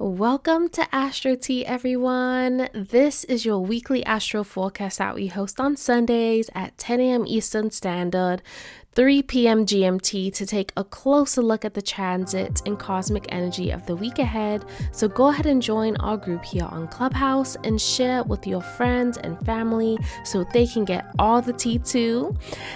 Welcome to AstroTea, everyone. This is your weekly astro forecast that we host on Sundays at 10 a.m. Eastern Standard, 3 p.m. GMT to take a closer look at the transit and cosmic energy of the week ahead. So go ahead and join our group here on Clubhouse and share with your friends and family so they can get all the tea too.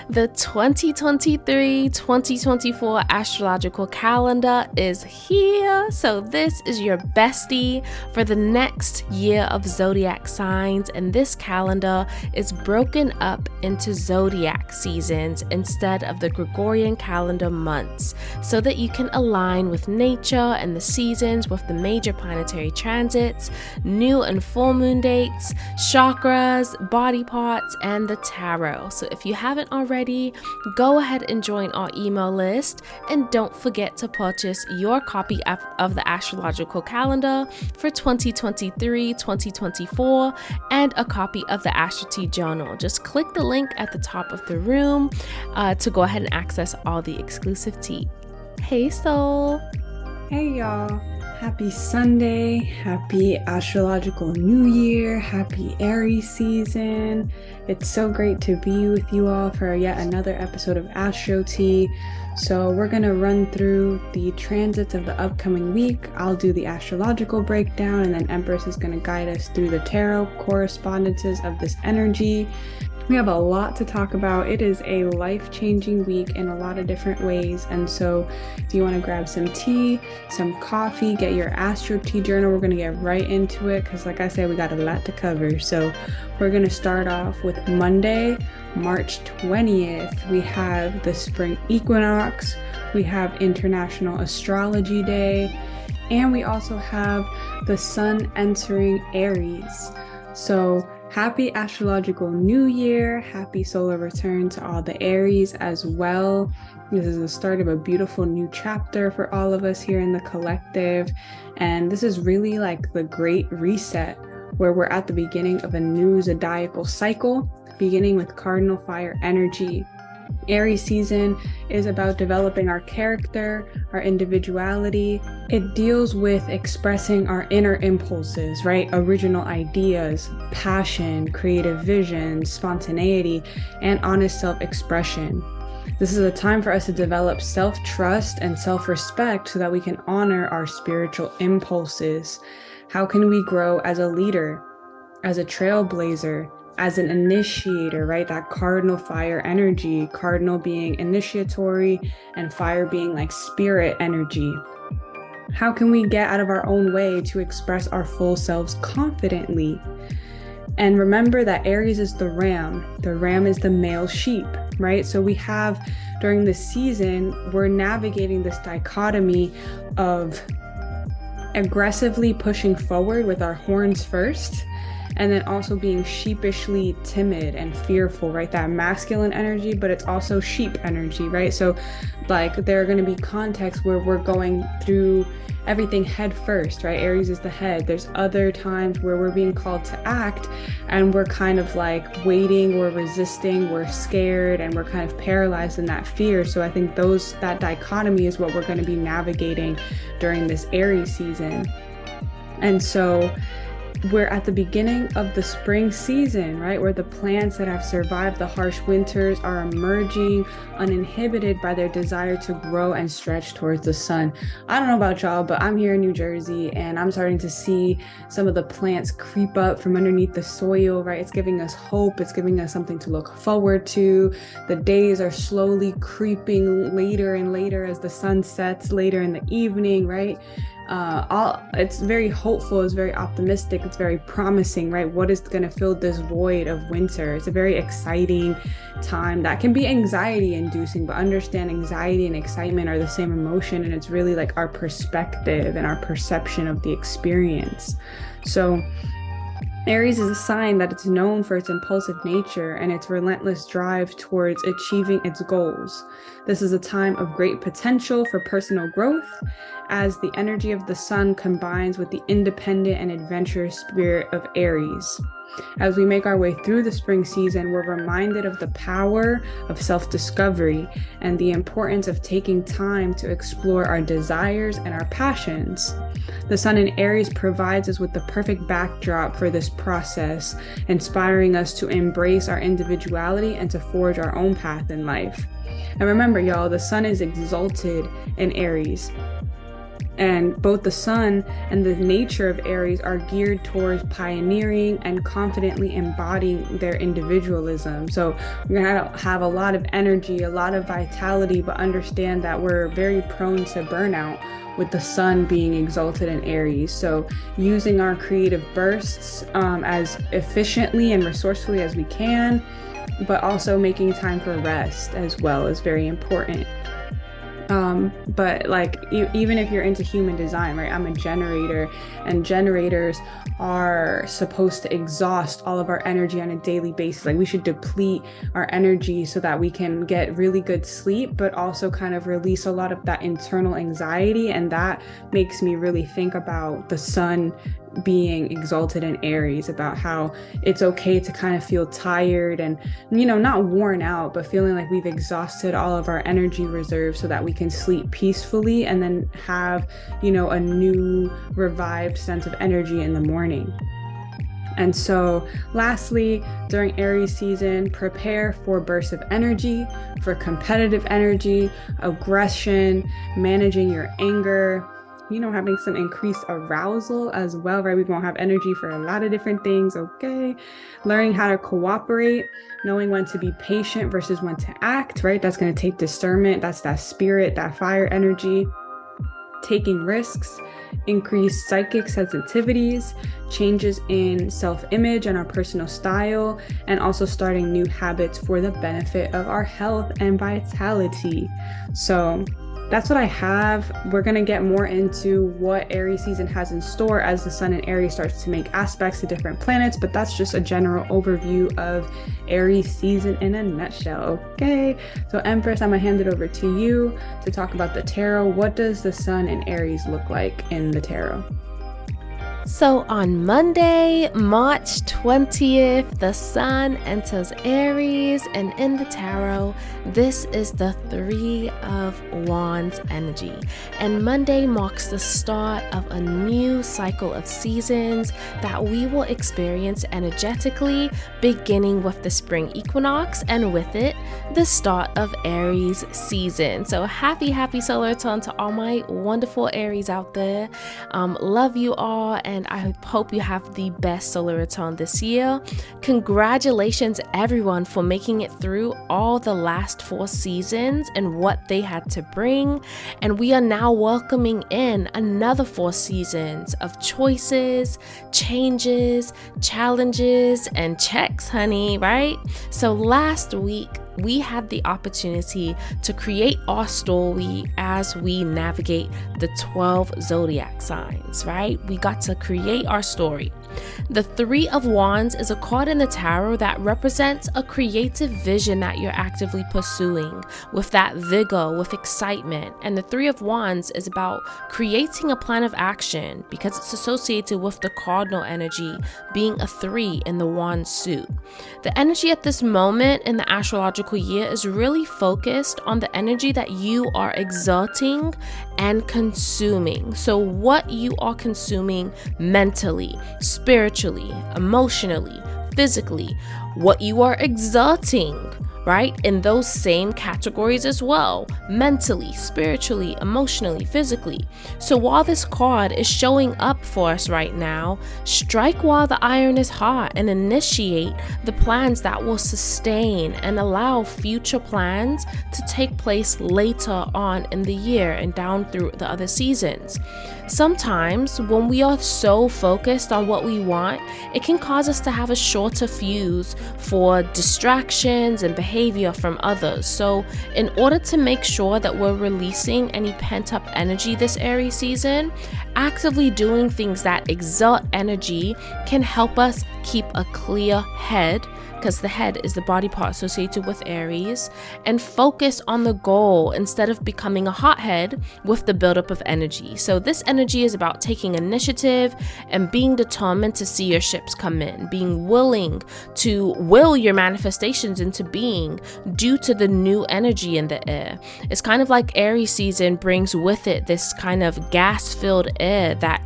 The 2023-2024 astrological calendar is here. So this is your bestie for the next year of zodiac signs, and this calendar is broken up into zodiac seasons instead of the Gregorian calendar months, so that you can align with nature and the seasons with the major planetary transits, new and full moon dates, chakras, body parts, and the tarot. So if you haven't already, go ahead and join our email list, and don't forget to purchase your copy of the astrological calendar for 2023-2024 and a copy of the AstroTea journal. Just click the link at the top of the room to go ahead and access all the exclusive tea. Hey soul! Hey y'all! Happy Sunday, happy astrological new year, happy Aries season. It's so great to be with you all for yet another episode of AstroTea. So we're going to run through the transits of the upcoming week. I'll do the astrological breakdown, and then Empress is going to guide us through the tarot correspondences of this energy. We have a lot to talk about. It is a life-changing week in a lot of different ways. And so if you want to grab some tea, some coffee, get your AstroTea journal, we're going to get right into it because like I said, we got a lot to cover. So we're going to start off with Monday, March 20th. We have the spring equinox. We have International Astrology Day. And we also have the sun entering Aries. So happy astrological new year, happy solar return to all the Aries as well. This is the start of a beautiful new chapter for all of us here in the collective. And this is really like the great reset, where we're at the beginning of a new zodiacal cycle, beginning with cardinal fire energy. Aries season is about developing our character, our individuality. It deals with expressing our inner impulses, right? Original ideas, passion, creative vision, spontaneity, and honest self-expression. This is a time for us to develop self-trust and self-respect so that we can honor our spiritual impulses. How can we grow as a leader, as a trailblazer, as an initiator, right? That cardinal fire energy, cardinal being initiatory and fire being like spirit energy. How can we get out of our own way to express our full selves confidently? And remember that Aries is the ram. The ram is the male sheep, right? So we have, during this season, we're navigating this dichotomy of aggressively pushing forward with our horns first, and then also being sheepishly timid and fearful, right? That masculine energy, but it's also sheep energy, right? So like there are going to be contexts where we're going through everything head first, right? Aries is the head. There's other times where we're being called to act and we're kind of like waiting, we're resisting, we're scared, and we're kind of paralyzed in that fear. So I think that dichotomy is what we're going to be navigating during this Aries season. And so we're at the beginning of the spring season, right? Where the plants that have survived the harsh winters are emerging uninhibited by their desire to grow and stretch towards the sun. I don't know about y'all, but I'm here in New Jersey and I'm starting to see some of the plants creep up from underneath the soil, right? It's giving us hope. It's giving us something to look forward to. The days are slowly creeping later and later as the sun sets later in the evening, right? It's very hopeful, it's very optimistic, it's very promising, right? What is going to fill this void of winter? It's a very exciting time that can be anxiety inducing, but understand anxiety and excitement are the same emotion, and it's really like our perspective and our perception of the experience. So Aries is a sign that it's known for its impulsive nature and its relentless drive towards achieving its goals. This is a time of great potential for personal growth as the energy of the sun combines with the independent and adventurous spirit of Aries. As we make our way through the spring season, we're reminded of the power of self-discovery and the importance of taking time to explore our desires and our passions. The sun in Aries provides us with the perfect backdrop for this process, inspiring us to embrace our individuality and to forge our own path in life. And remember, y'all, the sun is exalted in Aries. And both the sun and the nature of Aries are geared towards pioneering and confidently embodying their individualism. So we're going to have a lot of energy, a lot of vitality, but understand that we're very prone to burnout with the sun being exalted in Aries. So using our creative bursts as efficiently and resourcefully as we can, but also making time for rest as well is very important. But like even if you're into human design, right? I'm a generator, and generators are supposed to exhaust all of our energy on a daily basis. Like we should deplete our energy so that we can get really good sleep, but also kind of release a lot of that internal anxiety. And that makes me really think about the sun being exalted in Aries, about how it's okay to kind of feel tired and, you know, not worn out, but feeling like we've exhausted all of our energy reserves so that we can sleep peacefully and then have, you know, a new revived sense of energy in the morning. And so lastly, during Aries season, prepare for bursts of energy, for competitive energy, aggression, managing your anger, you know, having some increased arousal as well, right? We won't have energy for a lot of different things, okay? Learning how to cooperate, knowing when to be patient versus when to act, right? That's going to take discernment. That's that spirit, that fire energy. Taking risks, increased psychic sensitivities, changes in self-image and our personal style, and also starting new habits for the benefit of our health and vitality. So that's what I have. We're going to get more into what Aries season has in store as the sun in Aries starts to make aspects to different planets, but that's just a general overview of Aries season in a nutshell, okay? So Empress, I'm going to hand it over to you to talk about the tarot. What does the sun in Aries look like in the tarot? So on Monday, March 20th, the sun enters Aries, and in the tarot, this is the Three of Wands energy. And Monday marks the start of a new cycle of seasons that we will experience energetically, beginning with the spring equinox, and with it, the start of Aries season. So happy solar return to all my wonderful Aries out there. Love you all, and I hope you have the best solar return this year. Congratulations everyone for making it through all the last 4 seasons and what they had to bring. And we are now welcoming in another 4 seasons of choices, changes, challenges, and checks, honey, right? So last week, we had the opportunity to create our story as we navigate the 12 zodiac signs, right? We got to create our story. The Three of Wands is a card in the tarot that represents a creative vision that you're actively pursuing with that vigor, with excitement. And the Three of Wands is about creating a plan of action because it's associated with the cardinal energy being a 3 in the wand suit. The energy at this moment in the astrological year is really focused on the energy that you are exerting and consuming. So what you are consuming mentally, spiritually, emotionally, physically, what you are exerting, right? In those same categories as well, mentally, spiritually, emotionally, physically. So while this card is showing up for us right now, strike while the iron is hot and initiate the plans that will sustain and allow future plans to take place later on in the year and down through the other seasons. Sometimes when we are so focused on what we want, it can cause us to have a shorter fuse for distractions and behavior from others. So in order to make sure that we're releasing any pent-up energy this Aries season, actively doing things that exert energy can help us keep a clear head, because the head is the body part associated with Aries, and focus on the goal instead of becoming a hothead with the buildup of energy. So this energy is about taking initiative and being determined to see your ships come in, being willing to will your manifestations into being due to the new energy in the air. It's kind of like Aries season brings with it this kind of gas-filled air that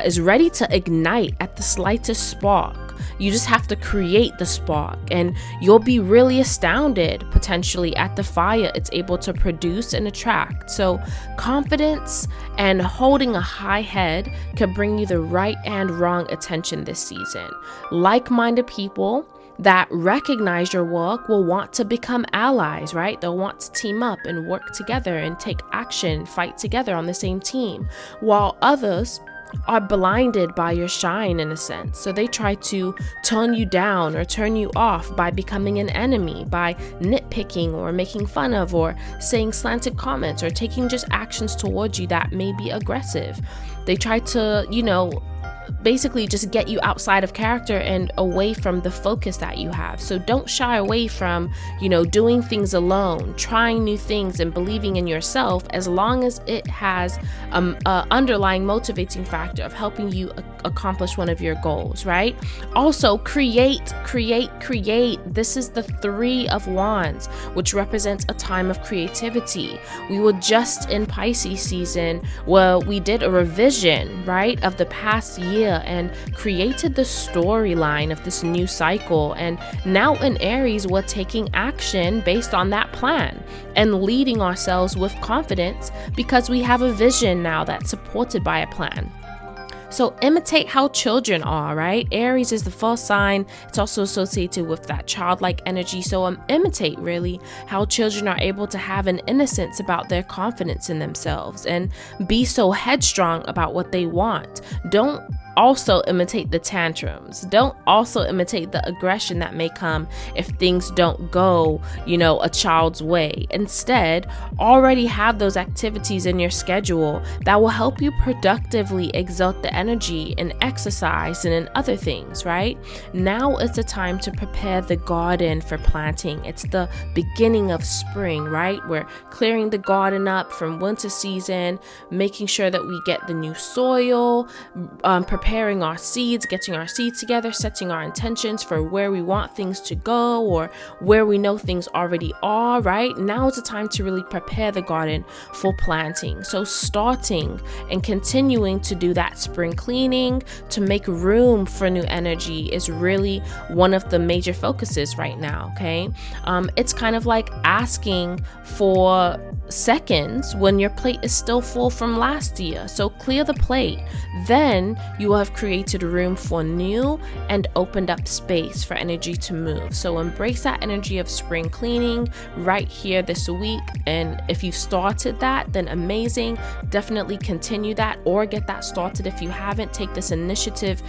is ready to ignite at the slightest spark. You just have to create the spark, and you'll be really astounded potentially at the fire it's able to produce and attract. So confidence and holding a high head can bring you the right and wrong attention this season. Like-minded people that recognize your work will want to become allies, right? They'll want to team up and work together and take action, fight together on the same team, while others are blinded by your shine in a sense. So they try to turn you down or turn you off by becoming an enemy, by nitpicking or making fun of or saying slanted comments or taking just actions towards you that may be aggressive. They try to, basically just get you outside of character and away from the focus that you have. So don't shy away from, doing things alone, trying new things and believing in yourself, as long as it has a underlying motivating factor of helping you accomplish one of your goals, right? Also, create. This is the 3 of Wands, which represents a time of creativity. We were just in Pisces season where we did a revision, right, of the past year and created the storyline of this new cycle. And now in Aries, we're taking action based on that plan and leading ourselves with confidence because we have a vision now that's supported by a plan. So imitate how children are, right? Aries is the first sign. It's also associated with that childlike energy. So imitate really how children are able to have an innocence about their confidence in themselves and be so headstrong about what they want. Don't also imitate the tantrums. Don't also imitate the aggression that may come if things don't go, a child's way. Instead, already have those activities in your schedule that will help you productively exert the energy in exercise and in other things, right? Now is the time to prepare the garden for planting. It's the beginning of spring, right? We're clearing the garden up from winter season, making sure that we get the new soil, preparing our seeds, getting our seeds together, setting our intentions for where we want things to go or where we know things already are, right? Now is the time to really prepare the garden for planting. So starting and continuing to do that spring cleaning to make room for new energy is really one of the major focuses right now, okay? It's kind of like asking for seconds when your plate is still full from last year. So clear the plate. Then you will have created room for new and opened up space for energy to move. So embrace that energy of spring cleaning right here this week. And if you've started that, then amazing. Definitely continue that or get that started if you haven't. Take this initiative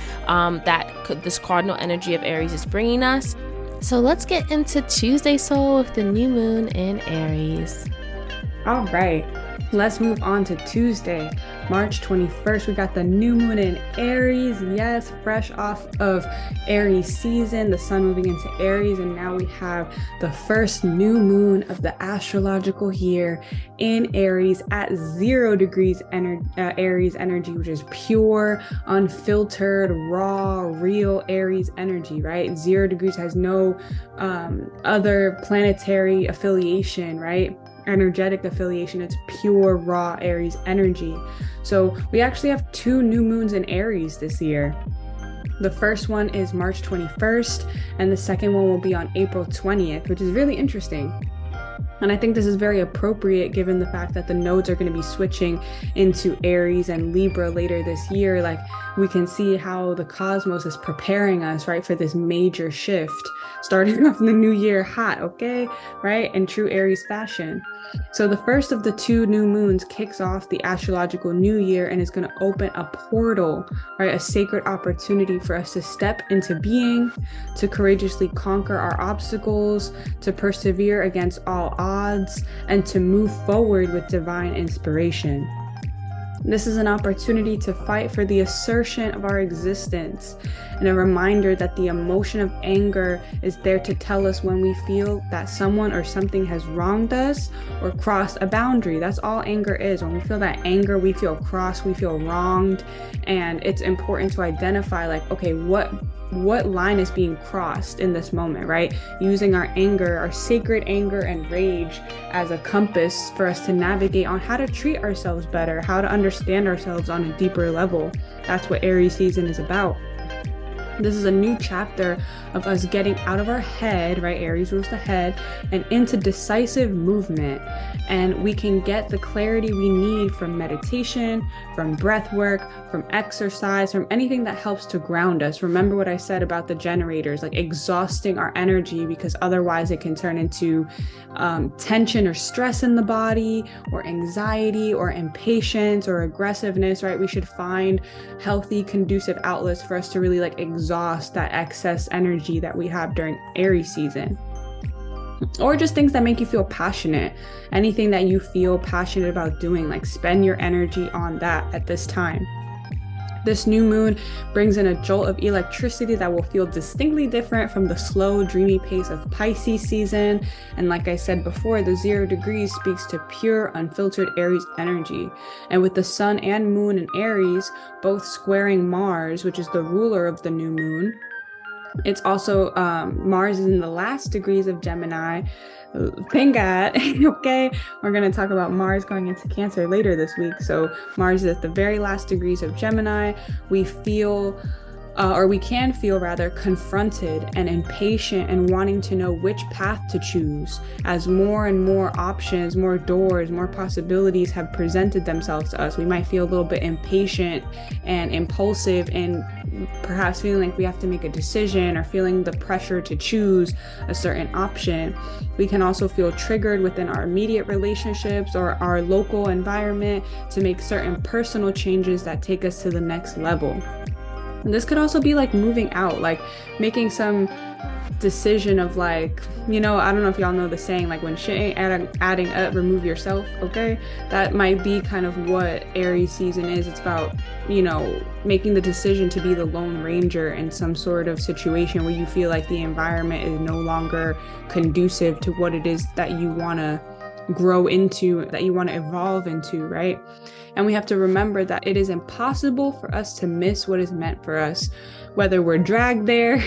this cardinal energy of Aries is bringing us. So let's get into Tuesday soul with the new moon in Aries. All right, let's move on to Tuesday, March 21st. We got the new moon in Aries. Yes, fresh off of Aries season, the sun moving into Aries. And now we have the first new moon of the astrological year in Aries at 0 degrees Aries energy, which is pure, unfiltered, raw, real Aries energy, right? 0 degrees has no other planetary affiliation, right? Energetic affiliation. It's pure raw Aries energy. So we actually have 2 new moons in Aries this year. The first one is March 21st and the second one will be on April 20th, which is really interesting. And I think this is very appropriate given the fact that the nodes are going to be switching into Aries and Libra later this year. Like, we can see how the cosmos is preparing us, right, for this major shift, starting off the new year hot, okay, right, in true Aries fashion. So the first of the 2 new moons kicks off the astrological new year and is going to open a portal, right, a sacred opportunity for us to step into being, to courageously conquer our obstacles, to persevere against all odds, and to move forward with divine inspiration. This is an opportunity to fight for the assertion of our existence, and a reminder that the emotion of anger is there to tell us when we feel that someone or something has wronged us or crossed a boundary. That's all anger is. When we feel that anger, we feel crossed, we feel wronged, and it's important to identify, like, okay, what line is being crossed in this moment, right? Using our anger, our sacred anger and rage as a compass for us to navigate on how to treat ourselves better, how to understand ourselves on a deeper level. That's what Aries season is about. This is a new chapter of us getting out of our head, right? Aries rules the head, and into decisive movement. And we can get the clarity we need from meditation, from breath work, from exercise, from anything that helps to ground us. Remember what I said about the generators, like exhausting our energy, because otherwise it can turn into tension or stress in the body, or anxiety, or impatience, or aggressiveness, right? We should find healthy, conducive outlets for us to really like exhaust that excess energy that we have during Aries season. Or just things that make you feel passionate. Anything that you feel passionate about doing, like spend your energy on that at this time. This new moon brings in a jolt of electricity that will feel distinctly different from the slow, dreamy pace of Pisces season. And like I said before, the 0 degrees speaks to pure, unfiltered Aries energy. And with the sun and moon in Aries, both squaring Mars, which is the ruler of the new moon, it's also, Mars is in the last degrees of Gemini. Thank God. Okay, we're going to talk about Mars going into Cancer later this week. So Mars is at the very last degrees of Gemini. We feel we can feel rather confronted and impatient and wanting to know which path to choose, as more and more options, more doors, more possibilities have presented themselves to us. We might feel a little bit impatient and impulsive, and perhaps feeling like we have to make a decision, or feeling the pressure to choose a certain option. We can also feel triggered within our immediate relationships or our local environment to make certain personal changes that take us to the next level. And this could also be like moving out, like making some decision of like, I don't know if y'all know the saying, like when shit ain't adding up, remove yourself, okay? That might be kind of what Aries season is. It's about, making the decision to be the Lone Ranger in some sort of situation where you feel like the environment is no longer conducive to what it is that you want to grow into, that you want to evolve into, right? And we have to remember that it is impossible for us to miss what is meant for us, whether we're dragged there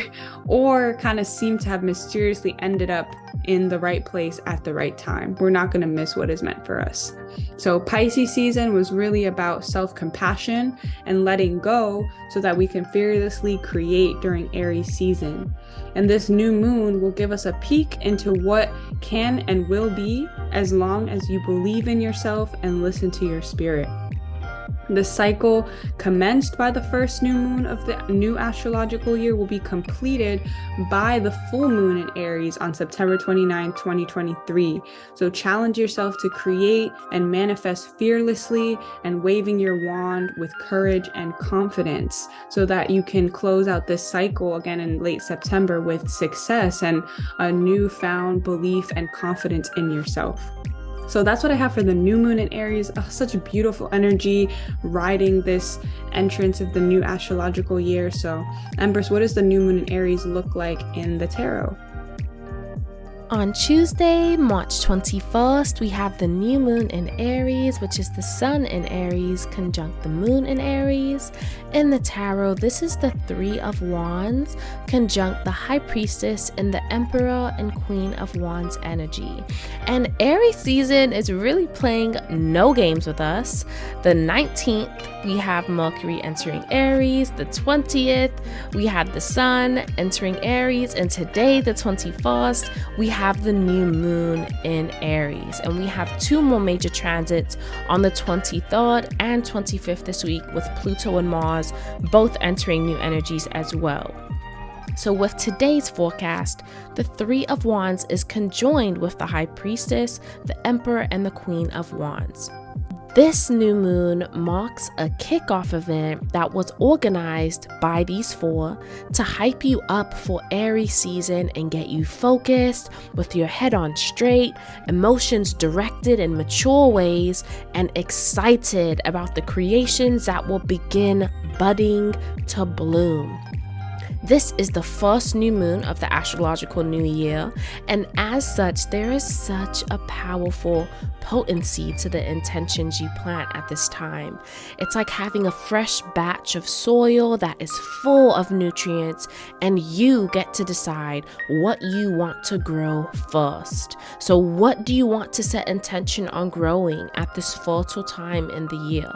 or kind of seem to have mysteriously ended up in the right place at the right time. We're not going to miss what is meant for us. So Pisces season was really about self-compassion and letting go so that we can fearlessly create during Aries season. And this new moon will give us a peek into what can and will be, as long as you believe in yourself and listen to your spirit. The cycle commenced by the first new moon of the new astrological year will be completed by the full moon in Aries on September 29, 2023. So challenge yourself to create and manifest fearlessly and waving your wand with courage and confidence so that you can close out this cycle again in late September with success and a newfound belief and confidence in yourself. So that's what I have for the new moon in Aries. Such a beautiful energy riding this entrance of the new astrological year. So Empress, what does the new moon in Aries look like in the tarot? On Tuesday, March 21st, we have the new moon in Aries, which is the sun in Aries conjunct the moon in Aries. In the tarot, this is the 3 of Wands conjunct the High Priestess in the Emperor and Queen of Wands energy. And Aries season is really playing no games with us. The 19th, we have Mercury entering Aries. The 20th, we have the sun entering Aries. And today, the 21st, we have the new moon in Aries, and we have 2 more major transits on the 23rd and 25th this week, with Pluto and Mars both entering new energies as well. So with today's forecast, the 3 of Wands is conjoined with the High Priestess, the Emperor, and the Queen of Wands. This new moon marks a kickoff event that was organized by these four to hype you up for Aries season and get you focused with your head on straight, emotions directed in mature ways, and excited about the creations that will begin budding to bloom. This is the first new moon of the astrological new year, and as such, there is such a powerful potency to the intentions you plant at this time. It's like having a fresh batch of soil that is full of nutrients, and you get to decide what you want to grow first. So what do you want to set intention on growing at this fertile time in the year?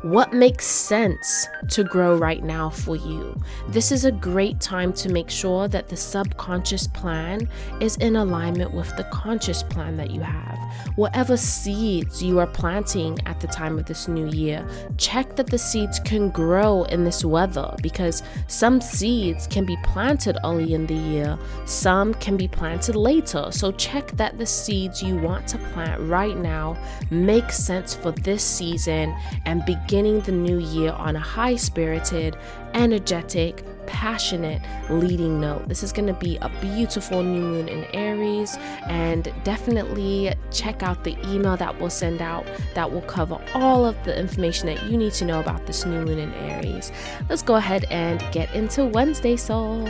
What makes sense to grow right now for you? This is a great time to make sure that the subconscious plan is in alignment with the conscious plan that you have. Whatever seeds you are planting at the time of this new year, check that the seeds can grow in this weather, because some seeds can be planted early in the year, some can be planted later. So check that the seeds you want to plant right now make sense for this season and beginning the new year on a high-spirited, energetic, passionate leading note. This is going to be a beautiful new moon in Aries, and definitely check out the email that we'll send out that will cover all of the information that you need to know about this new moon in Aries. Let's go ahead and get into Wednesday, soul.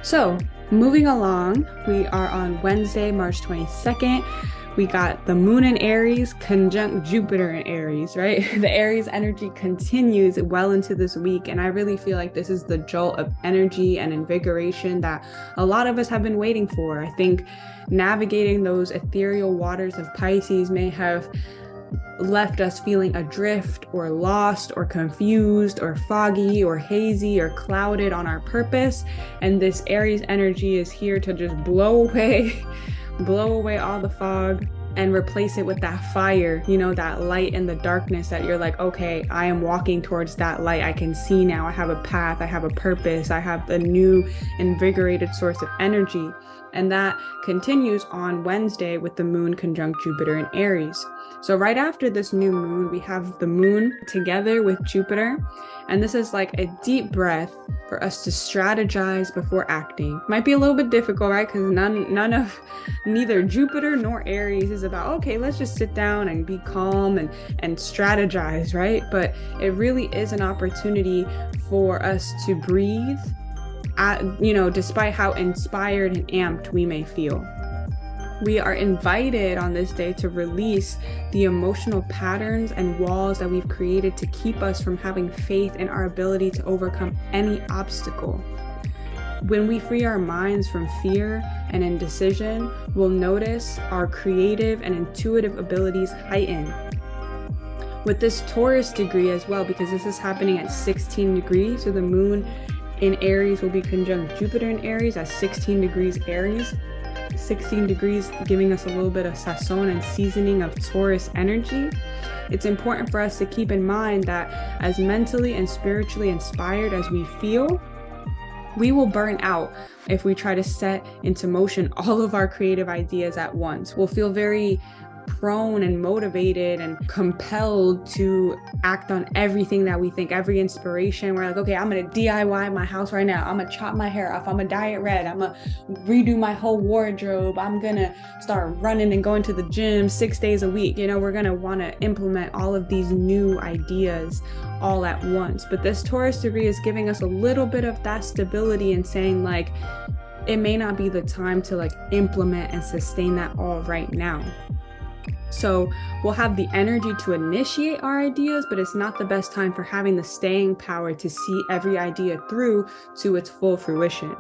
So moving along, we are on Wednesday, March 22nd. We got the moon in Aries conjunct Jupiter in Aries, right? The Aries energy continues well into this week, and I really feel like this is the jolt of energy and invigoration that a lot of us have been waiting for. I think navigating those ethereal waters of Pisces may have left us feeling adrift or lost or confused or foggy or hazy or clouded on our purpose, and this Aries energy is here to just blow away all the fog and replace it with that fire, that light in the darkness that you're like, okay, I am walking towards that light. I can see now. I have a path. I have a purpose. I have a new invigorated source of energy. And that continues on Wednesday with the moon conjunct Jupiter in Aries. So right after this new moon, we have the moon together with Jupiter. And this is like a deep breath for us to strategize before acting. Might be a little bit difficult, right? Because neither Jupiter nor Aries is about, okay, let's just sit down and be calm and strategize, right? But it really is an opportunity for us to breathe, despite how inspired and amped we may feel. We are invited on this day to release the emotional patterns and walls that we've created to keep us from having faith in our ability to overcome any obstacle. When we free our minds from fear and indecision, we'll notice our creative and intuitive abilities heighten. With this Taurus degree as well, because this is happening at 16 degrees, so the moon in Aries will be conjunct Jupiter in Aries at 16 degrees Aries. 16 degrees giving us a little bit of sazon and seasoning of Taurus energy. It's important for us to keep in mind that as mentally and spiritually inspired as we feel, we will burn out if we try to set into motion all of our creative ideas at once. We'll feel very prone and motivated and compelled to act on everything that we think, every inspiration. We're like, okay, I'm gonna DIY my house right now. I'm gonna chop my hair off. I'm gonna dye it red. I'm gonna redo my whole wardrobe. I'm gonna start running and going to the gym 6 days a week. We're gonna wanna implement all of these new ideas all at once. But this Taurus degree is giving us a little bit of that stability and saying like, it may not be the time to like implement and sustain that all right now. So we'll have the energy to initiate our ideas, but it's not the best time for having the staying power to see every idea through to its full fruition.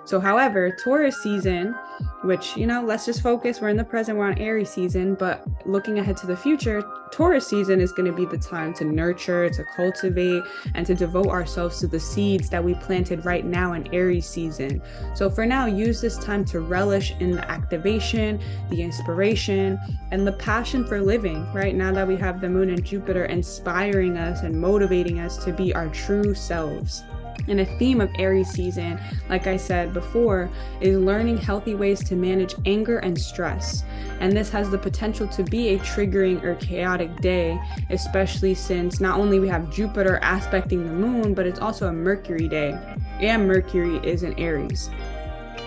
So however, Taurus season, which, let's just focus, we're in the present, we're on Aries season, but looking ahead to the future, Taurus season is going to be the time to nurture, to cultivate, and to devote ourselves to the seeds that we planted right now in Aries season. So for now, use this time to relish in the activation, the inspiration, and the passion for living, right? Now that we have the moon and Jupiter inspiring us and motivating us to be our true selves. And a theme of Aries season, like I said before, is learning healthy ways to manage anger and stress. And this has the potential to be a triggering or chaotic day, especially since not only we have Jupiter aspecting the moon, but it's also a Mercury day. And Mercury is in Aries.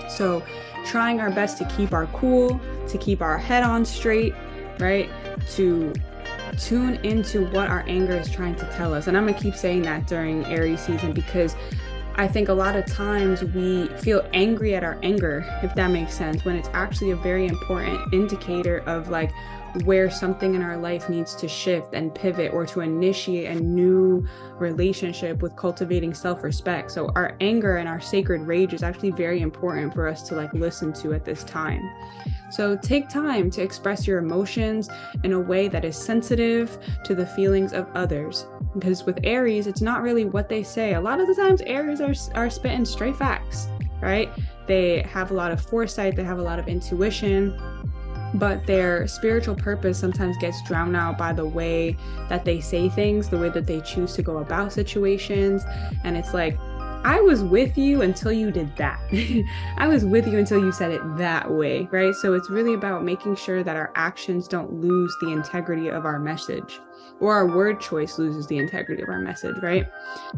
So trying our best to keep our cool, to keep our head on straight, right? To tune into what our anger is trying to tell us. And I'm gonna keep saying that during Aries season, because I think a lot of times we feel angry at our anger, if that makes sense, when it's actually a very important indicator of like where something in our life needs to shift and pivot, or to initiate a new relationship with cultivating self-respect. So our anger and our sacred rage is actually very important for us to like listen to at this time. So take time to express your emotions in a way that is sensitive to the feelings of others. Because with Aries, it's not really what they say. A lot of the times Aries are spitting straight facts, right? They have a lot of foresight, they have a lot of intuition, but their spiritual purpose sometimes gets drowned out by the way that they say things, the way that they choose to go about situations. And it's like, I was with you until you did that. I was with you until you said it that way, right? So it's really about making sure that our actions don't lose the integrity of our message, or our word choice loses the integrity of our message, right?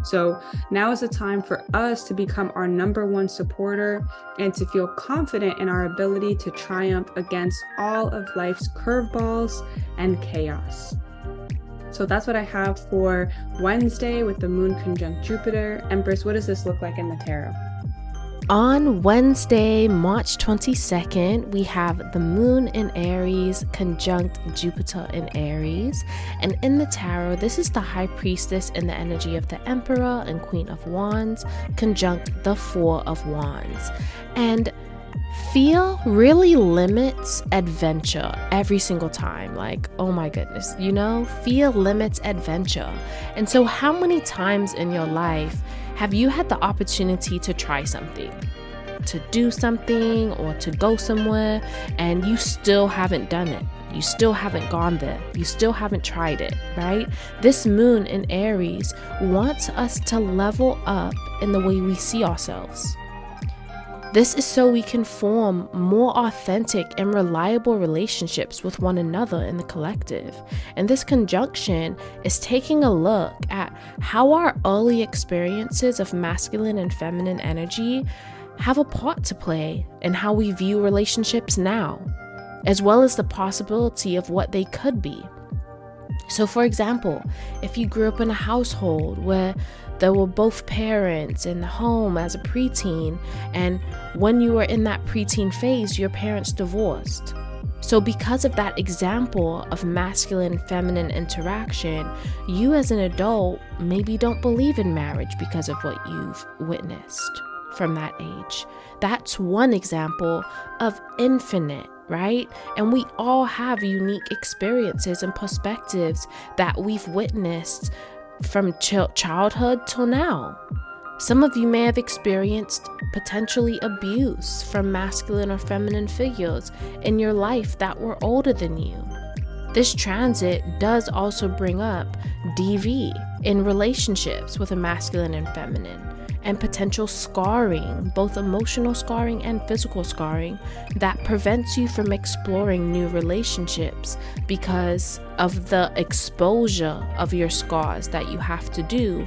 So now is the time for us to become our number one supporter and to feel confident in our ability to triumph against all of life's curveballs and chaos. So that's what I have for Wednesday with the moon conjunct Jupiter. Empress, what does this look like in the tarot? On Wednesday, March 22nd, we have the moon in Aries conjunct Jupiter in Aries. And in the tarot, this is the high priestess in the energy of the Emperor and Queen of Wands conjunct the Four of Wands. And fear really limits adventure every single time. Like, oh my goodness, you know, fear limits adventure. And so how many times in your life have you had the opportunity to try something, to do something, or to go somewhere, and you still haven't done it? You still haven't gone there. You still haven't tried it, right? This moon in Aries wants us to level up in the way we see ourselves. This is so we can form more authentic and reliable relationships with one another in the collective. And this conjunction is taking a look at how our early experiences of masculine and feminine energy have a part to play in how we view relationships now, as well as the possibility of what they could be. So for example, if you grew up in a household where there were both parents in the home as a preteen, and when you were in that preteen phase, your parents divorced. So because of that example of masculine-feminine interaction, you as an adult maybe don't believe in marriage because of what you've witnessed from that age. That's one example of infinite, right? And we all have unique experiences and perspectives that we've witnessed from childhood till now. Some of you may have experienced potentially abuse from masculine or feminine figures in your life that were older than you. This transit does also bring up DV in relationships with a masculine and feminine, and potential scarring, both emotional scarring and physical scarring, that prevents you from exploring new relationships because of the exposure of your scars that you have to do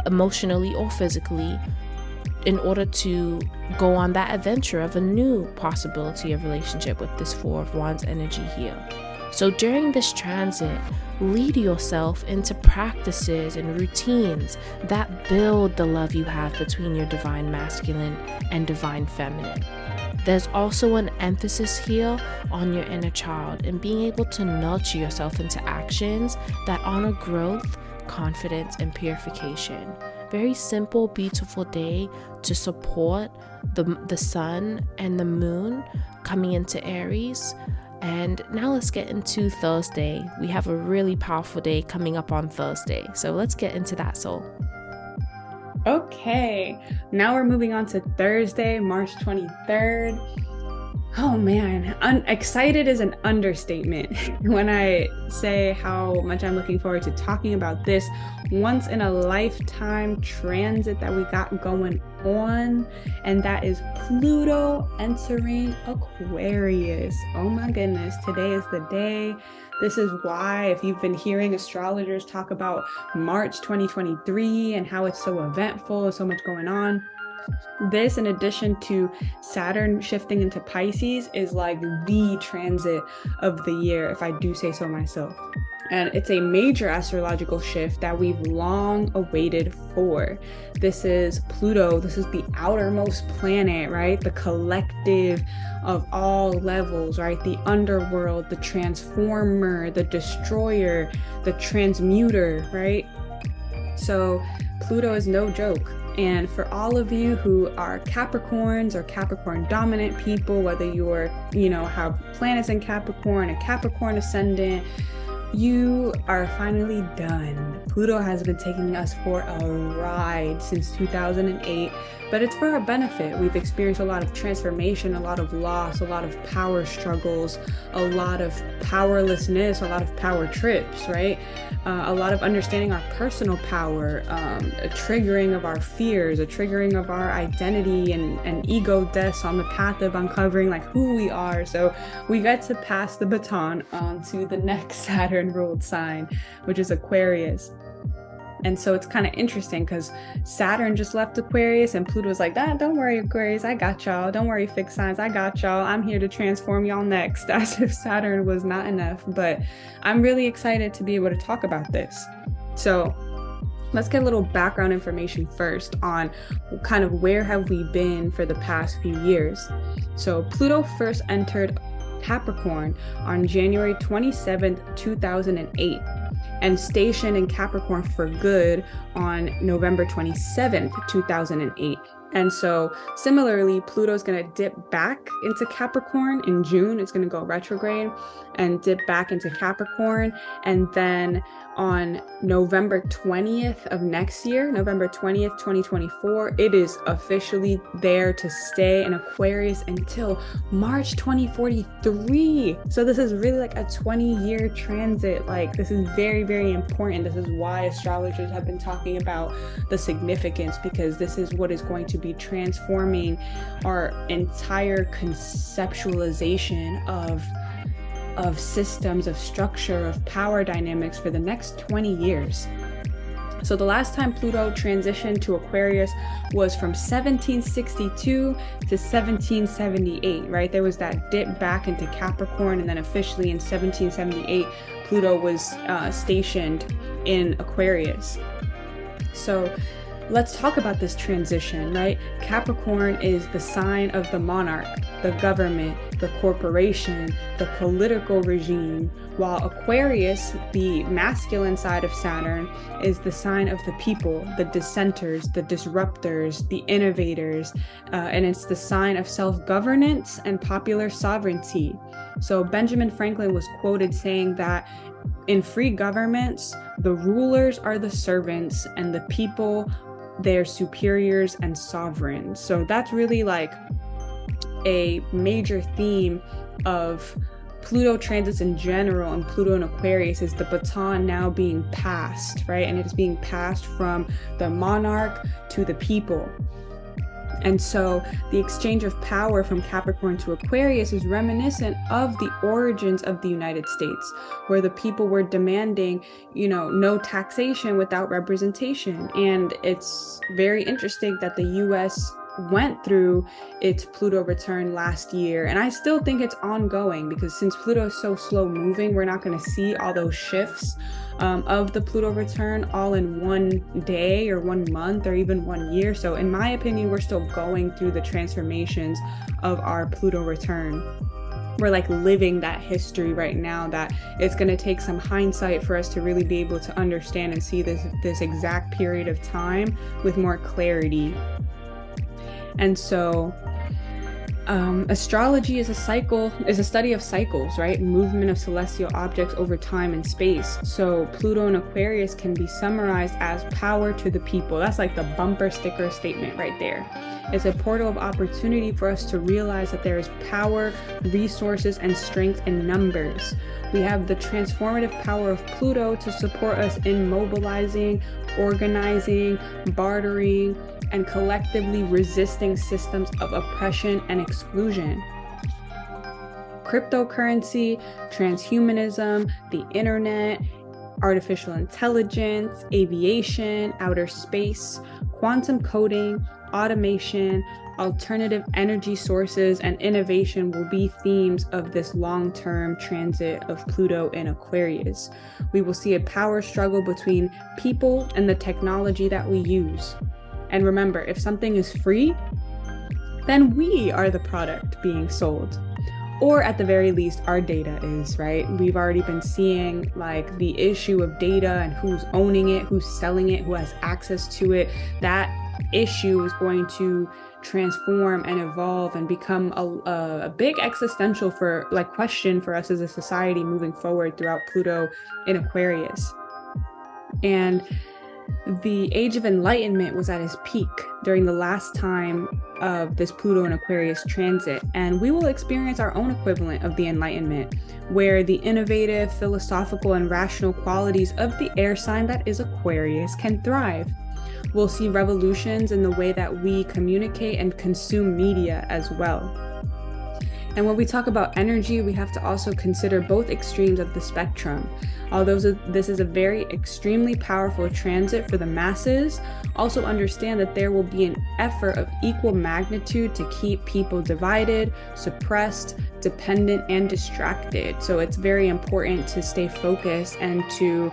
emotionally or physically in order to go on that adventure of a new possibility of relationship with this Four of Wands energy here. So during this transit, lead yourself into practices and routines that build the love you have between your divine masculine and divine feminine. There's also an emphasis here on your inner child and being able to nurture yourself into actions that honor growth, confidence, and purification. Very simple, beautiful day to support the sun and the moon coming into Aries. And now let's get into Thursday. We have a really powerful day coming up on Thursday. So let's get into that, soul. Okay, now we're moving on to Thursday, March 23rd. Oh man, excited is an understatement when I say how much I'm looking forward to talking about this once in a lifetime transit that we got going on, and that is Pluto entering Aquarius. Oh my goodness, today is the day. This is why, if you've been hearing astrologers talk about March 2023 and how it's so eventful, so much going on, this, in addition to Saturn shifting into Pisces, is like the transit of the year, if I do say so myself. And it's a major astrological shift that we've long awaited for. This is Pluto. This is the outermost planet, right? The collective of all levels, right? The underworld, the transformer, the destroyer, the transmuter, right? So Pluto is no joke. And for all of you who are Capricorns or Capricorn dominant people, whether you're, have planets in Capricorn, a Capricorn ascendant, you are finally done. Pluto has been taking us for a ride since 2008, but it's for our benefit. We've experienced a lot of transformation, a lot of loss, a lot of power struggles, a lot of powerlessness, a lot of power trips, right? A lot of understanding our personal power, a triggering of our fears, a triggering of our identity and ego deaths on the path of uncovering like who we are. So we get to pass the baton on to the next Saturn ruled sign, which is Aquarius. And so it's kind of interesting because Saturn just left Aquarius and Pluto was like, don't worry, Aquarius, I got y'all. Don't worry, fixed signs, I got y'all. I'm here to transform y'all next, as if Saturn was not enough. But I'm really excited to be able to talk about this. So let's get a little background information first on kind of where have we been for the past few years. So Pluto first entered Capricorn on January 27th, 2008. And stationed in Capricorn for good on November 27th, 2008. And so similarly, Pluto's going to dip back into Capricorn in June. It's going to go retrograde and dip back into Capricorn. And then on November 20th of next year, November 20th, 2024, it is officially there to stay in Aquarius until March 2043. So this is really like a 20-year transit. Like, this is very, very important. This is why astrologers have been talking about the significance, because this is what is going to be transforming our entire conceptualization of systems, of structure, of power dynamics for the next 20 years. So the last time Pluto transitioned to Aquarius was from 1762 to 1778, right? There was that dip back into Capricorn, and then officially in 1778, Pluto was stationed in Aquarius. So let's talk about this transition, right? Capricorn is the sign of the monarch, the government, the corporation, the political regime, while Aquarius, the masculine side of Saturn, is the sign of the people, the dissenters, the disruptors, the innovators, and it's the sign of self-governance and popular sovereignty. So Benjamin Franklin was quoted saying that in free governments, the rulers are the servants and the people their superiors and sovereigns. So that's really like a major theme of Pluto transits in general, and Pluto and Aquarius is the baton now being passed, right? And it is being passed from the monarch to the people. And so the exchange of power from Capricorn to Aquarius is reminiscent of the origins of the United States, where the people were demanding, no taxation without representation. And it's very interesting that the US went through its Pluto return last year. And I still think it's ongoing, because since Pluto is so slow moving, we're not going to see all those shifts of the Pluto return all in one day or 1 month or even 1 year. So in my opinion, we're still going through the transformations of our Pluto return. We're like living that history right now, that it's going to take some hindsight for us to really be able to understand and see this exact period of time with more clarity. And so Astrology is a study of cycles, right? Movement of celestial objects over time and space. So Pluto in Aquarius can be summarized as power to the people. That's like the bumper sticker statement right there. It's a portal of opportunity for us to realize that there is power, resources, and strength in numbers. We have the transformative power of Pluto to support us in mobilizing, organizing, bartering, and collectively resisting systems of oppression and exclusion. Cryptocurrency, transhumanism, the internet, artificial intelligence, aviation, outer space, quantum coding, automation, alternative energy sources, and innovation will be themes of this long-term transit of Pluto in Aquarius. We will see a power struggle between people and the technology that we use. And remember, if something is free, then we are the product being sold. Or at the very least, our data is, right? We've already been seeing like the issue of data and who's owning it, who's selling it, who has access to it. That issue is going to transform and evolve and become a big existential question for us as a society moving forward throughout Pluto in Aquarius. And the Age of Enlightenment was at its peak during the last time of this Pluto and Aquarius transit, and we will experience our own equivalent of the Enlightenment, where the innovative, philosophical, and rational qualities of the air sign that is Aquarius can thrive. We'll see revolutions in the way that we communicate and consume media as well. And when we talk about energy, we have to also consider both extremes of the spectrum. Although this is a very extremely powerful transit for the masses, also understand that there will be an effort of equal magnitude to keep people divided, suppressed, dependent, and distracted. So it's very important to stay focused and to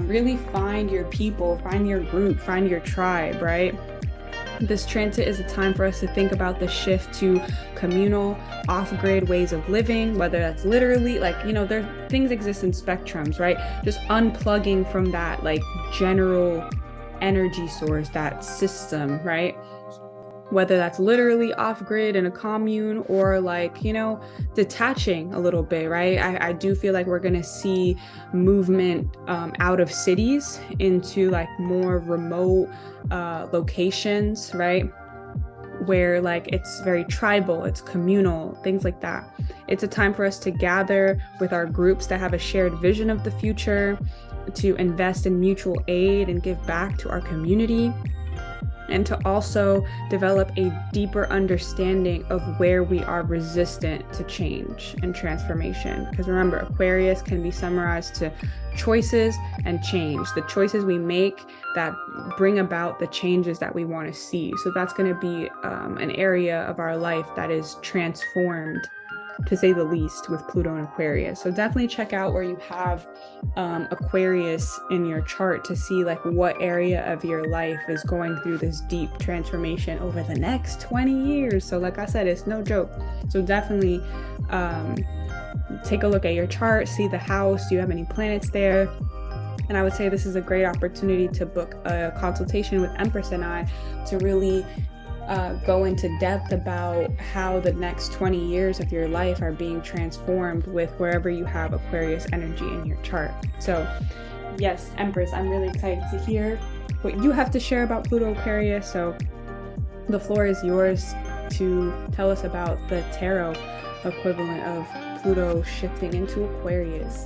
really find your people, find your group, find your tribe, right? This transit is a time for us to think about the shift to communal, off-grid ways of living, whether that's literally things exist in spectrums, right? Just unplugging from that like general energy source, that system, right? Whether that's literally off-grid in a commune or detaching a little bit, right? I do feel like we're gonna see movement out of cities into like more remote locations, right? Where it's very tribal, it's communal, things like that. It's a time for us to gather with our groups that have a shared vision of the future, to invest in mutual aid and give back to our community, and to also develop a deeper understanding of where we are resistant to change and transformation. Because remember, Aquarius can be summarized to choices and change, the choices we make that bring about the changes that we want to see. So that's going to be an area of our life that is transformed, to say the least, with Pluto and Aquarius. So definitely check out where you have Aquarius in your chart to see what area of your life is going through this deep transformation over the next 20 years. So like I said, it's no joke. So definitely take a look at your chart, see the house, do you have any planets there? And I would say this is a great opportunity to book a consultation with Empress and I to really go into depth about how the next 20 years of your life are being transformed with wherever you have Aquarius energy in your chart. So yes, Empress, I'm really excited to hear what you have to share about Pluto Aquarius. So the floor is yours to tell us about the tarot equivalent of Pluto shifting into Aquarius.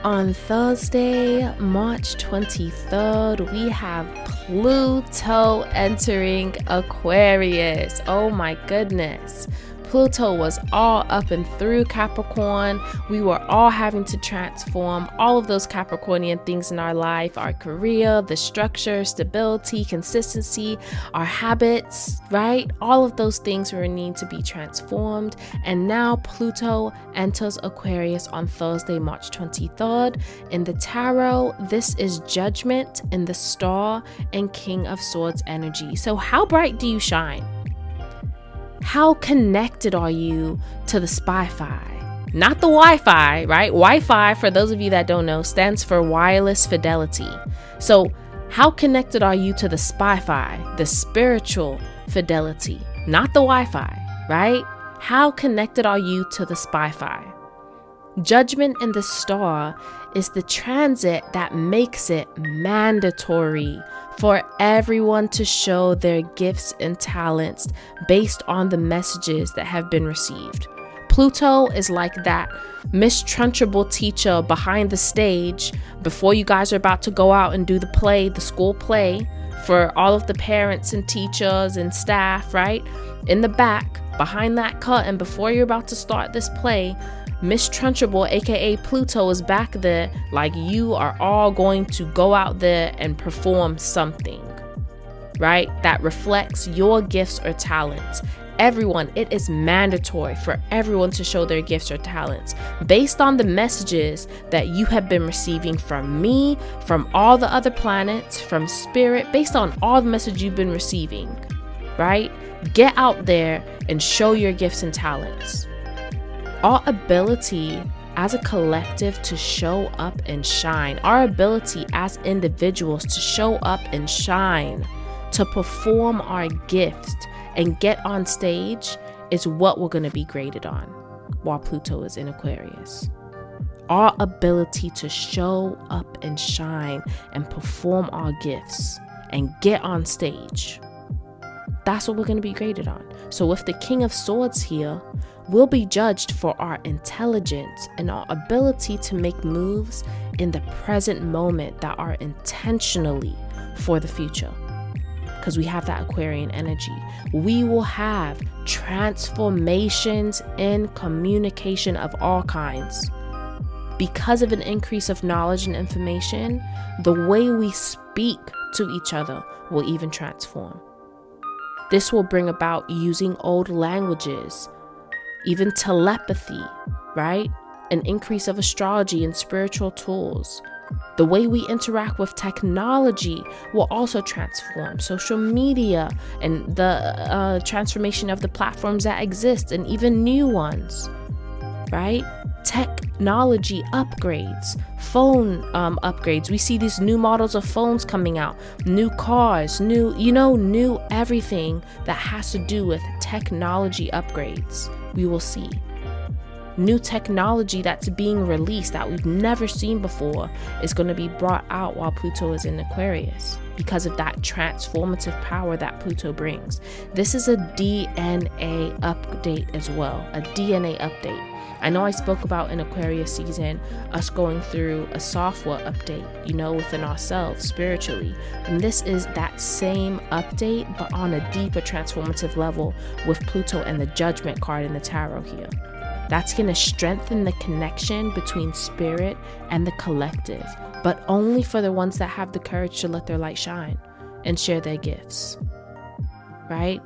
On Thursday, March 23rd, we have Pluto entering Aquarius. Oh my goodness. Pluto was all up and through Capricorn. We were all having to transform all of those Capricornian things in our life, our career, the structure, stability, consistency, our habits, right? All of those things were needing to be transformed. And now Pluto enters Aquarius on Thursday, March 23rd. In the tarot, this is Judgment in the Star and King of Swords energy. So how bright do you shine? How connected are you to the Spy-Fi? Not the Wi-Fi, right? Wi-Fi, for those of you that don't know, stands for wireless fidelity. So how connected are you to the Spy-Fi, the spiritual fidelity? Not the Wi-Fi, right? How connected are you to the spy-fi? Judgment in the star is the transit that makes it mandatory for everyone to show their gifts and talents based on the messages that have been received. Pluto is like that mistrunchable teacher behind the stage before you guys are about to go out and do the play, the school play, for all of the parents and teachers and staff, right? In the back, behind that curtain, before you're about to start this play, Miss Trunchable, aka Pluto, is back there like you are all going to go out there and perform something, right? That reflects your gifts or talents. Everyone, it is mandatory for everyone to show their gifts or talents based on the messages that you have been receiving from me, from all the other planets, from spirit, based on all the messages you've been receiving, right? Get out there and show your gifts and talents. Our ability as a collective to show up and shine, our ability as individuals to show up and shine, to perform our gifts and get on stage is what we're going to be graded on while Pluto is in Aquarius. Our ability to show up and shine and perform our gifts and get on stage. That's what we're going to be graded on. So with the King of Swords here, we'll be judged for our intelligence and our ability to make moves in the present moment that are intentionally for the future. Because we have that Aquarian energy. We will have transformations in communication of all kinds. Because of an increase of knowledge and information, the way we speak to each other will even transform. This will bring about using old languages, even telepathy, right? An increase of astrology and spiritual tools. The way we interact with technology will also transform. Social media and the transformation of the platforms that exist and even new ones, right? Technology upgrades, phone upgrades. We see these new models of phones coming out, new cars, new everything that has to do with technology upgrades. We will see new technology that's being released that we've never seen before is going to be brought out while Pluto is in Aquarius because of that transformative power that Pluto brings. This is a DNA update as well, a DNA update. I know I spoke about in Aquarius season us going through a software update, within ourselves spiritually. And this is that same update, but on a deeper transformative level with Pluto and the Judgment card in the tarot here. That's going to strengthen the connection between spirit and the collective, but only for the ones that have the courage to let their light shine and share their gifts, right?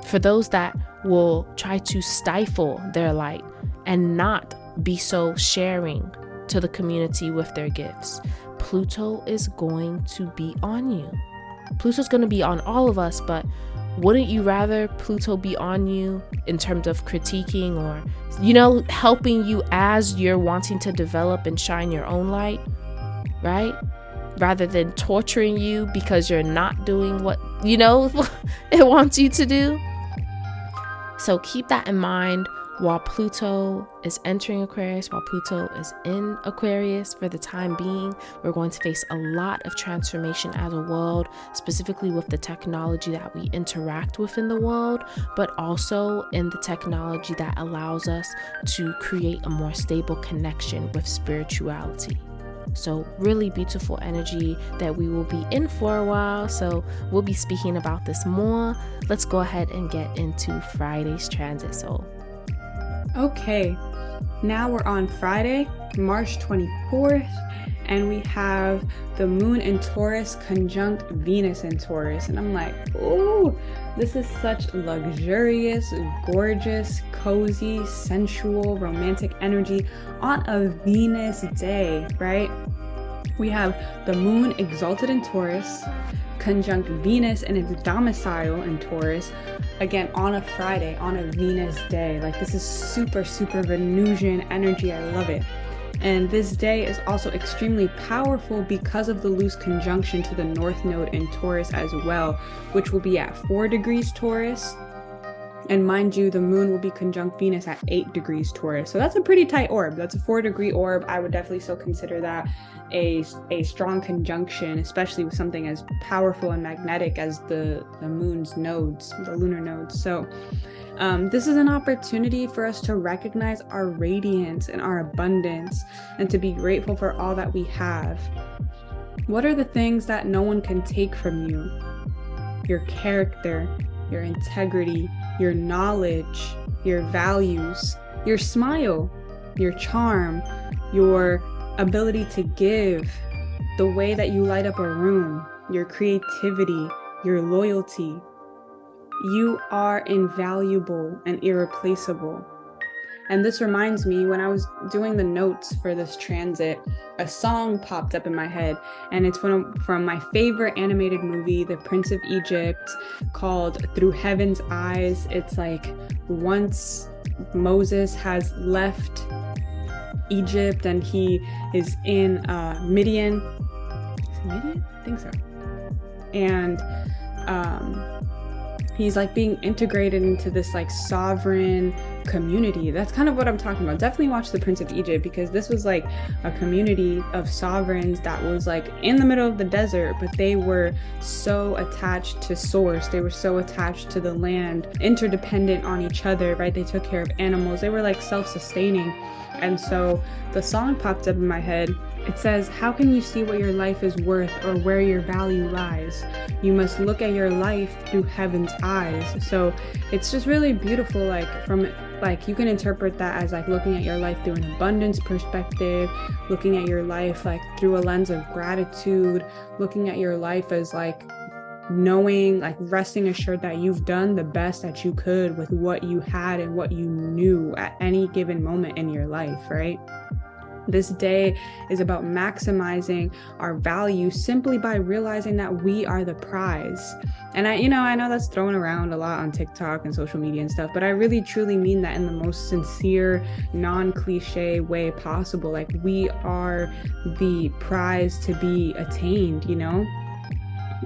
For those that will try to stifle their light and not be so sharing to the community with their gifts, Pluto is going to be on you. Pluto's going to be on all of us, but wouldn't you rather Pluto be on you in terms of critiquing or, helping you as you're wanting to develop and shine your own light, right? Rather than torturing you because you're not doing what, it wants you to do. So keep that in mind while Pluto is entering Aquarius, while Pluto is in Aquarius for the time being. We're going to face a lot of transformation as a world, specifically with the technology that we interact with in the world, but also in the technology that allows us to create a more stable connection with spirituality. So really beautiful energy that we will be in for a while. So we'll be speaking about this more. Let's go ahead and get into Friday's transit soul. Okay, now we're on Friday, March 24th, and we have the moon in Taurus conjunct Venus in Taurus. And I'm like, ooh, this is such luxurious, gorgeous, cozy, sensual, romantic energy on a Venus day, right? We have the moon exalted in Taurus, conjunct Venus in its domicile in Taurus, again on a Friday, on a Venus day. Like, this is super, super Venusian energy. I love it. And this day is also extremely powerful because of the loose conjunction to the North Node in Taurus as well, which will be at 4 degrees Taurus. And mind you, the moon will be conjunct Venus at 8 degrees Taurus. So that's a pretty tight orb. That's a 4-degree orb. I would definitely still consider that a strong conjunction, especially with something as powerful and magnetic as the moon's nodes, the lunar nodes. So this is an opportunity for us to recognize our radiance and our abundance and to be grateful for all that we have. What are the things that no one can take from you? Your character, your integrity, your knowledge, your values, your smile, your charm, your ability to give, the way that you light up a room, your creativity, your loyalty. You are invaluable and irreplaceable. And this reminds me, when I was doing the notes for this transit, a song popped up in my head, and it's from my favorite animated movie, The Prince of Egypt, called Through Heaven's Eyes. It's like once Moses has left Egypt and he is in Midian. Is it Midian? I think so. And he's like being integrated into this like sovereign community. That's kind of what I'm talking about. Definitely watch The Prince of Egypt, because this was like a community of sovereigns that was like in the middle of the desert, but they were so attached to source. They were so attached to the land, interdependent on each other, right? They took care of animals. They were like self-sustaining. And so the song popped up in my head. It says, how can you see what your life is worth or where your value lies? You must look at your life through heaven's eyes. So it's just really beautiful, like you can interpret that as like looking at your life through an abundance perspective, looking at your life like through a lens of gratitude, looking at your life as like knowing, like resting assured that you've done the best that you could with what you had and what you knew at any given moment in your life, right? This day is about maximizing our value simply by realizing that we are the prize. And I know that's thrown around a lot on TikTok and social media and stuff, but I really truly mean that in the most sincere, non-cliche way possible. Like, we are the prize to be attained,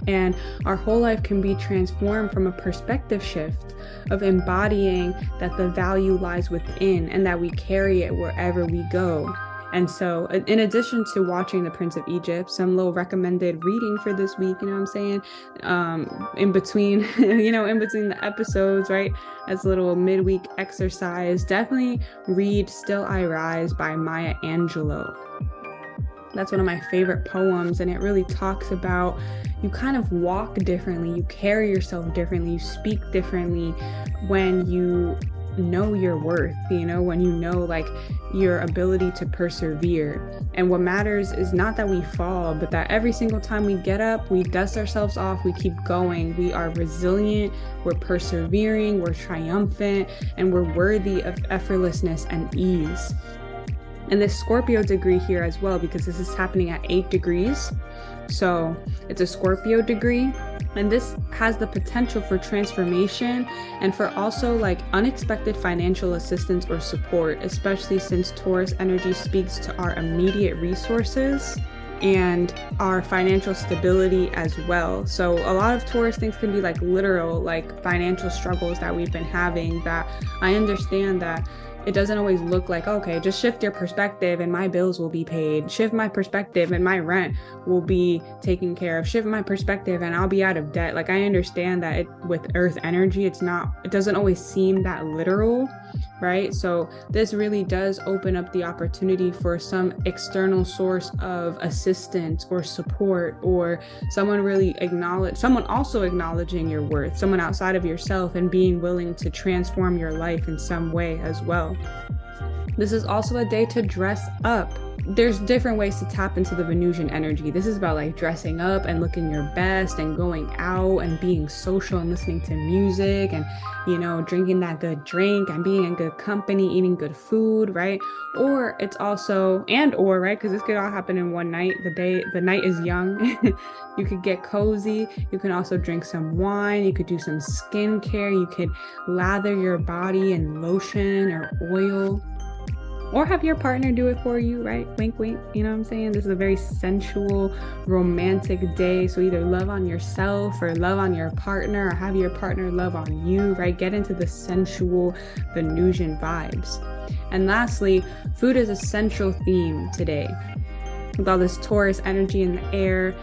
and our whole life can be transformed from a perspective shift of embodying that the value lies within and that we carry it wherever we go. And so in addition to watching The Prince of Egypt, some little recommended reading for this week, in between the episodes, right? As a little midweek exercise, definitely read Still I Rise by Maya Angelou. That's one of my favorite poems, and it really talks about you kind of walk differently, you carry yourself differently, you speak differently when you know your worth, when you know like your ability to persevere. And what matters is not that we fall, but that every single time we get up, we dust ourselves off, we keep going. We are resilient, we're persevering, we're triumphant, and we're worthy of effortlessness and ease. And this Scorpio degree here as well, because this is happening at 8 degrees. So it's a Scorpio degree, and this has the potential for transformation and for also like unexpected financial assistance or support, especially since Taurus energy speaks to our immediate resources and our financial stability as well. So a lot of Taurus things can be like literal, like financial struggles that we've been having, that I understand that it doesn't always look like, okay, just shift your perspective and my bills will be paid. Shift my perspective and my rent will be taken care of. Shift my perspective and I'll be out of debt. Like, I understand that with earth energy, it doesn't always seem that literal, right? So this really does open up the opportunity for some external source of assistance or support, or someone also acknowledging your worth, someone outside of yourself, and being willing to transform your life in some way as well. This is also a day to dress up. There's different ways to tap into the Venusian energy. This is about like dressing up and looking your best and going out and being social and listening to music and, drinking that good drink and being in good company, eating good food, right? Or it's also, right? Because this could all happen in one night. The night is young. You could get cozy. You can also drink some wine. You could do some skincare. You could lather your body in lotion or oil. or have your partner do it for you, right? Wink, wink. You know what I'm saying? This is a very sensual, romantic day. So either love on yourself or love on your partner, or have your partner love on you, right? Get into the sensual Venusian vibes. And lastly, food is a central theme today. With all this Taurus energy in the air,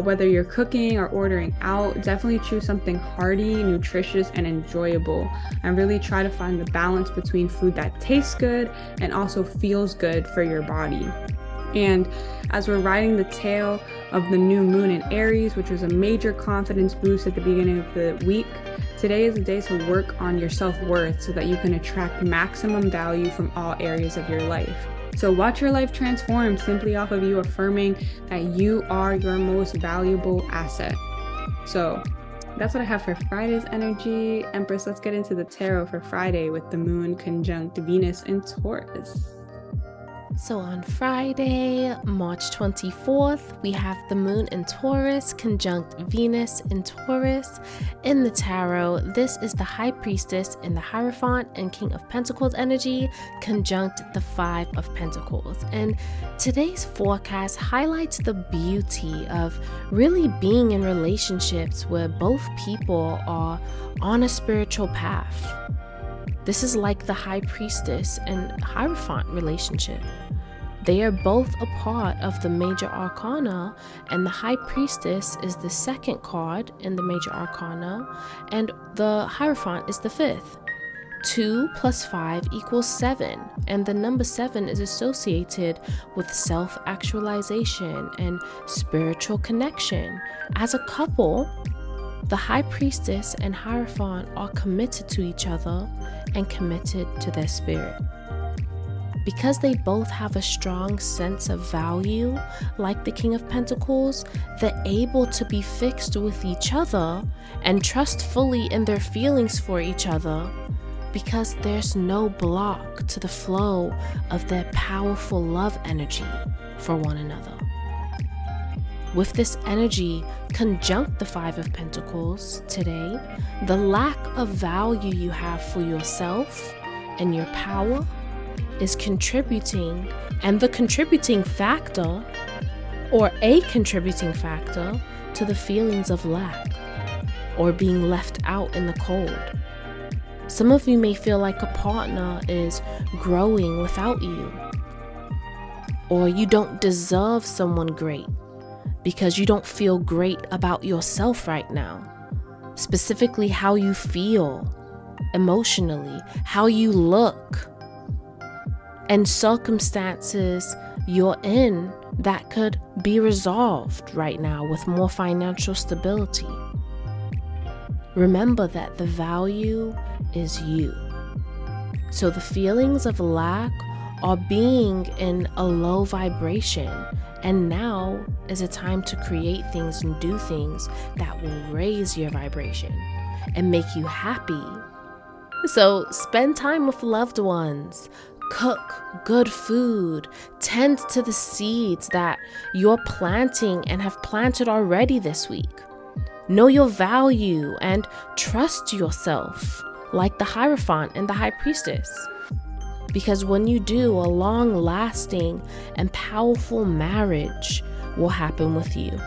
whether you're cooking or ordering out, definitely choose something hearty, nutritious, and enjoyable. And really try to find the balance between food that tastes good and also feels good for your body. And as we're riding the tail of the new moon in Aries, which was a major confidence boost at the beginning of the week, today is a day to work on your self-worth so that you can attract maximum value from all areas of your life. So watch your life transform simply off of you affirming that you are your most valuable asset. So that's what I have for Friday's energy. Empress, let's get into the tarot for Friday with the moon conjunct Venus in Taurus. So on Friday, March 24th, we have the moon in Taurus conjunct Venus in Taurus. In the tarot, this is the High Priestess in the Hierophant and King of Pentacles energy conjunct the Five of Pentacles. And today's forecast highlights the beauty of really being in relationships where both people are on a spiritual path. This is like the High Priestess and Hierophant relationship. They are both a part of the major arcana, and the High Priestess is the second card in the major arcana, and the Hierophant is the fifth. 2 + 5 = 7, and the number 7 is associated with self-actualization and spiritual connection. As a couple, the High Priestess and Hierophant are committed to each other and committed to their spirit. Because they both have a strong sense of value, like the King of Pentacles, they're able to be fixed with each other and trust fully in their feelings for each other because there's no block to the flow of their powerful love energy for one another. With this energy conjunct the Five of Pentacles today, the lack of value you have for yourself and your power is contributing, and the contributing factor, or a contributing factor, to the feelings of lack or being left out in the cold. Some of you may feel like a partner is growing without you, or you don't deserve someone great because you don't feel great about yourself right now. Specifically, how you feel emotionally, how you look, and circumstances you're in that could be resolved right now with more financial stability. Remember that the value is you. So the feelings of lack are being in a low vibration, and now is a time to create things and do things that will raise your vibration and make you happy. So spend time with loved ones. Cook good food, tend to the seeds that you're planting and have planted already this week. Know your value and trust yourself, like the Hierophant and the High Priestess. Because when you do, a long-lasting and powerful marriage will happen with you.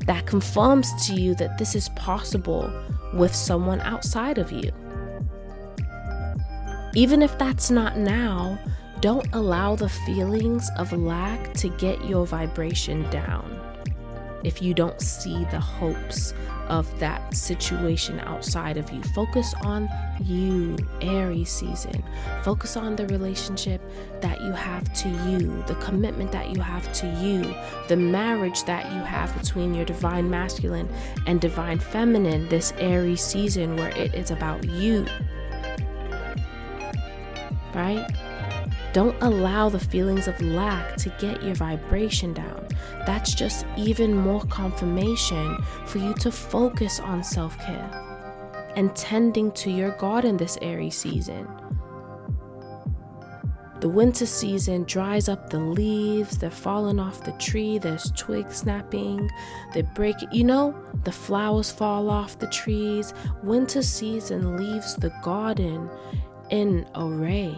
That confirms to you that this is possible with someone outside of you. Even if that's not now, don't allow the feelings of lack to get your vibration down. If you don't see the hopes of that situation outside of you, focus on you, Aries season. Focus on the relationship that you have to you, the commitment that you have to you, the marriage that you have between your divine masculine and divine feminine this Aries season, where it is about you. Right? Don't allow the feelings of lack to get your vibration down. That's just even more confirmation for you to focus on self-care and tending to your garden this Aries season. The winter season dries up the leaves, they're falling off the tree, there's twigs snapping, they break, the flowers fall off the trees. Winter season leaves the garden in array.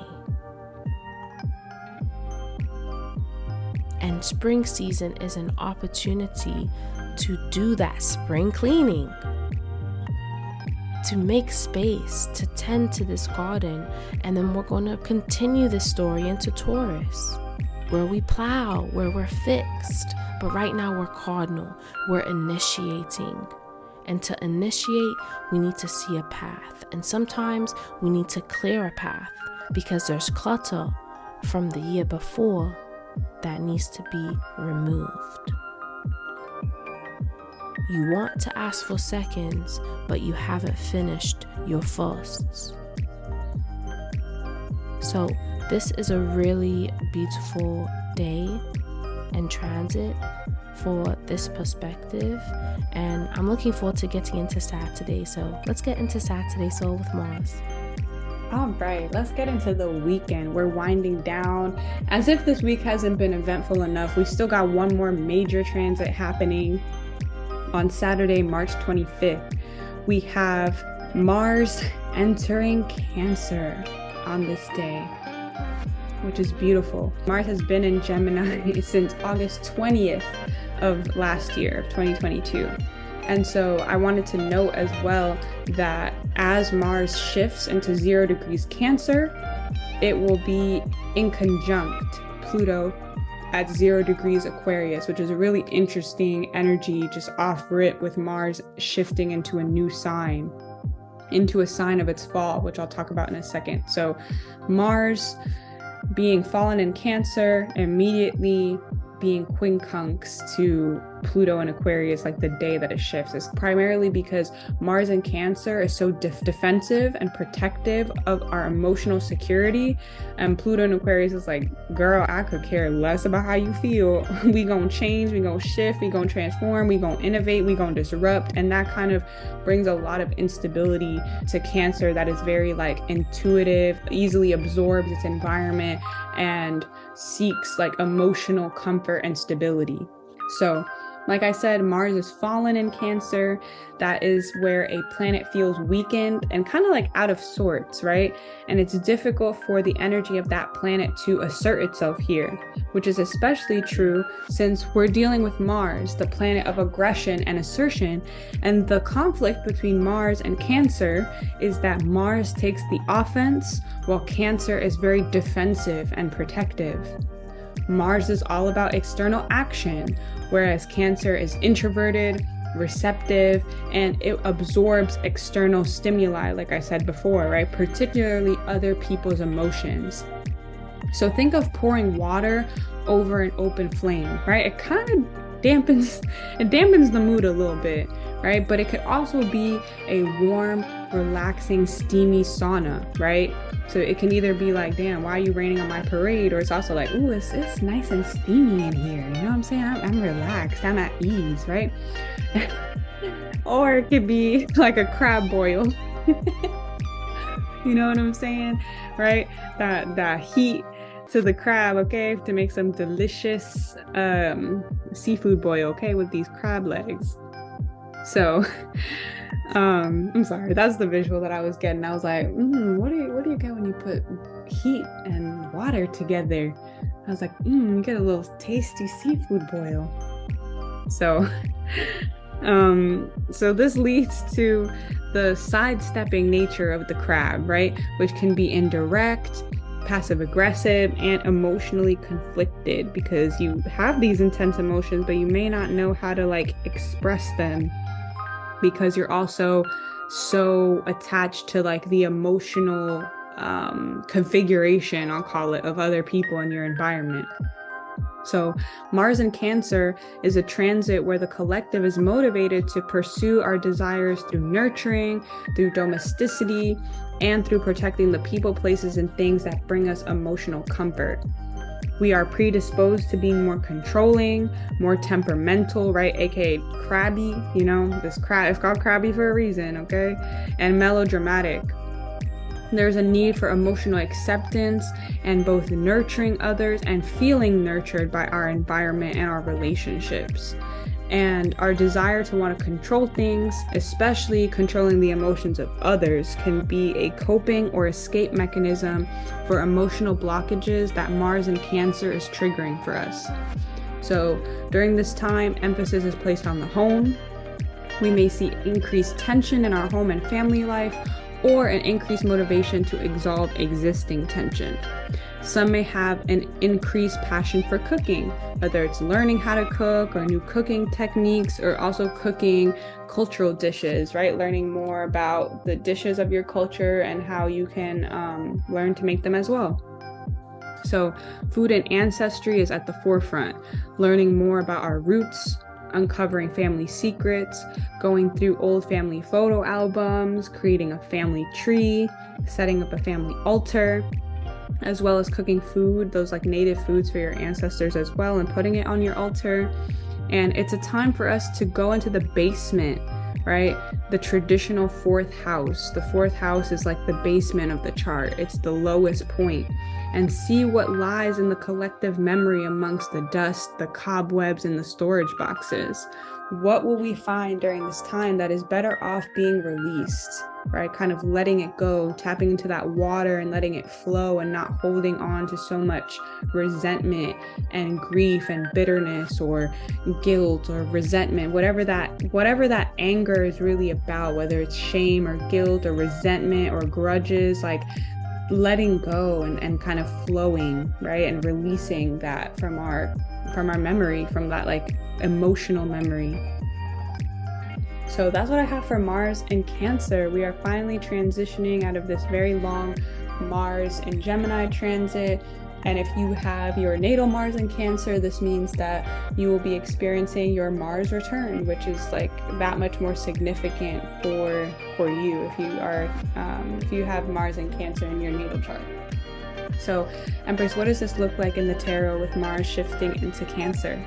And spring season is an opportunity to do that spring cleaning, to make space, to tend to this garden. And then we're going to continue this story into Taurus, where we plow, where we're fixed. But right now we're cardinal, we're initiating. And to initiate, we need to see a path. And sometimes we need to clear a path because there's clutter from the year before that needs to be removed. You want to ask for seconds, but you haven't finished your firsts. So this is a really beautiful day and transit for this perspective, and I'm looking forward to getting into Saturday. So let's get into Saturday Soul with Mars. All right, let's get into the weekend. We're winding down. As if this week hasn't been eventful enough, we still got one more major transit happening on Saturday, March 25th. We have Mars entering Cancer on this day, which is beautiful. Mars has been in Gemini since August 20th of last year, 2022. And so I wanted to note as well that as Mars shifts into 0 degrees Cancer, it will be in conjunct Pluto at 0 degrees Aquarius, which is a really interesting energy just off rip, with Mars shifting into a new sign, into a sign of its fall, which I'll talk about in a second. So Mars being fallen in Cancer, immediately being quincunx to Pluto and Aquarius, like the day that it shifts, is primarily because Mars in Cancer is so defensive and protective of our emotional security, and Pluto and Aquarius is like, girl, I could care less about how you feel. We gonna change, we gonna shift, we gonna transform, we gonna innovate, we gonna disrupt. And that kind of brings a lot of instability to Cancer, that is very like intuitive, easily absorbs its environment, and seeks like emotional comfort and stability. So like I said, Mars is fallen in Cancer. That is where a planet feels weakened and kind of like out of sorts, right? And it's difficult for the energy of that planet to assert itself here, which is especially true since we're dealing with Mars, the planet of aggression and assertion. And the conflict between Mars and Cancer is that Mars takes the offense while Cancer is very defensive and protective. Mars is all about external action, whereas Cancer is introverted, receptive, and it absorbs external stimuli, like I said before, right? Particularly other people's emotions. So think of pouring water over an open flame, right? It kind of dampens the mood a little bit, right? But it could also be a warm, relaxing, steamy sauna, right? So it can either be like, damn, why are you raining on my parade? Or it's also like, ooh, it's nice and steamy in here. You know what I'm saying? I'm relaxed, I'm at ease, right? Or it could be like a crab boil. You know what I'm saying? Right? That heat to the crab, okay? To make some delicious seafood boil, okay? With these crab legs. So, I'm sorry, that's the visual that I was getting. I was like, what do you get when you put heat and water together? I was like, you get a little tasty seafood boil. So, so this leads to the sidestepping nature of the crab, right? Which can be indirect, passive aggressive, and emotionally conflicted, because you have these intense emotions, but you may not know how to like express them, because you're also so attached to like the emotional configuration, I'll call it, of other people in your environment. So Mars in Cancer is a transit where the collective is motivated to pursue our desires through nurturing, through domesticity, and through protecting the people, places, and things that bring us emotional comfort. We are predisposed to being more controlling, more temperamental, right? AKA crabby, you know, this crab, it's called crabby for a reason, okay? And melodramatic. There's a need for emotional acceptance and both nurturing others and feeling nurtured by our environment and our relationships. And our desire to want to control things, especially controlling the emotions of others, can be a coping or escape mechanism for emotional blockages that Mars in Cancer is triggering for us. So during this time, emphasis is placed on the home. We may see increased tension in our home and family life, or an increased motivation to exalt existing tension. Some may have an increased passion for cooking, whether it's learning how to cook or new cooking techniques, or also cooking cultural dishes, right? Learning more about the dishes of your culture and how you can learn to make them as well. So food and ancestry is at the forefront, learning more about our roots, uncovering family secrets, going through old family photo albums, creating a family tree, setting up a family altar, as well as cooking food, those like native foods for your ancestors as well, and putting it on your altar. And it's a time for us to go into the basement, right? The traditional fourth house. The fourth house is like the basement of the chart. It's the lowest point. And see what lies in the collective memory amongst the dust, the cobwebs, and the storage boxes. What will we find during this time that is better off being released, right? Kind of letting it go, tapping into that water and letting it flow, and not holding on to so much resentment and grief and bitterness or guilt or resentment, whatever that anger is really about, whether it's shame or guilt or resentment or grudges, like letting go and kind of flowing, right? And releasing that from our memory, from that like emotional memory. So that's what I have for Mars in Cancer. We are finally transitioning out of this very long Mars in Gemini transit. And if you have your natal Mars in Cancer, this means that you will be experiencing your Mars return, which is like that much more significant for you if you have Mars in Cancer in your natal chart. So, Empress, what does this look like in the tarot with Mars shifting into Cancer?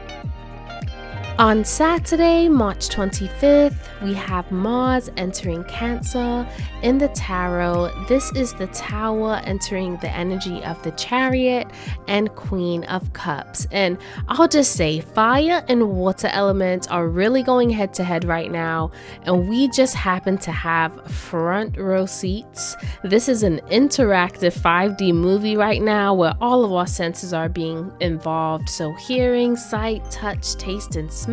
On Saturday, March 25th, we have Mars entering Cancer in the tarot. This is the Tower entering the energy of the Chariot and Queen of Cups. And I'll just say, fire and water elements are really going head to head right now. And we just happen to have front row seats. This is an interactive 5D movie right now where all of our senses are being involved. So hearing, sight, touch, taste, and smell.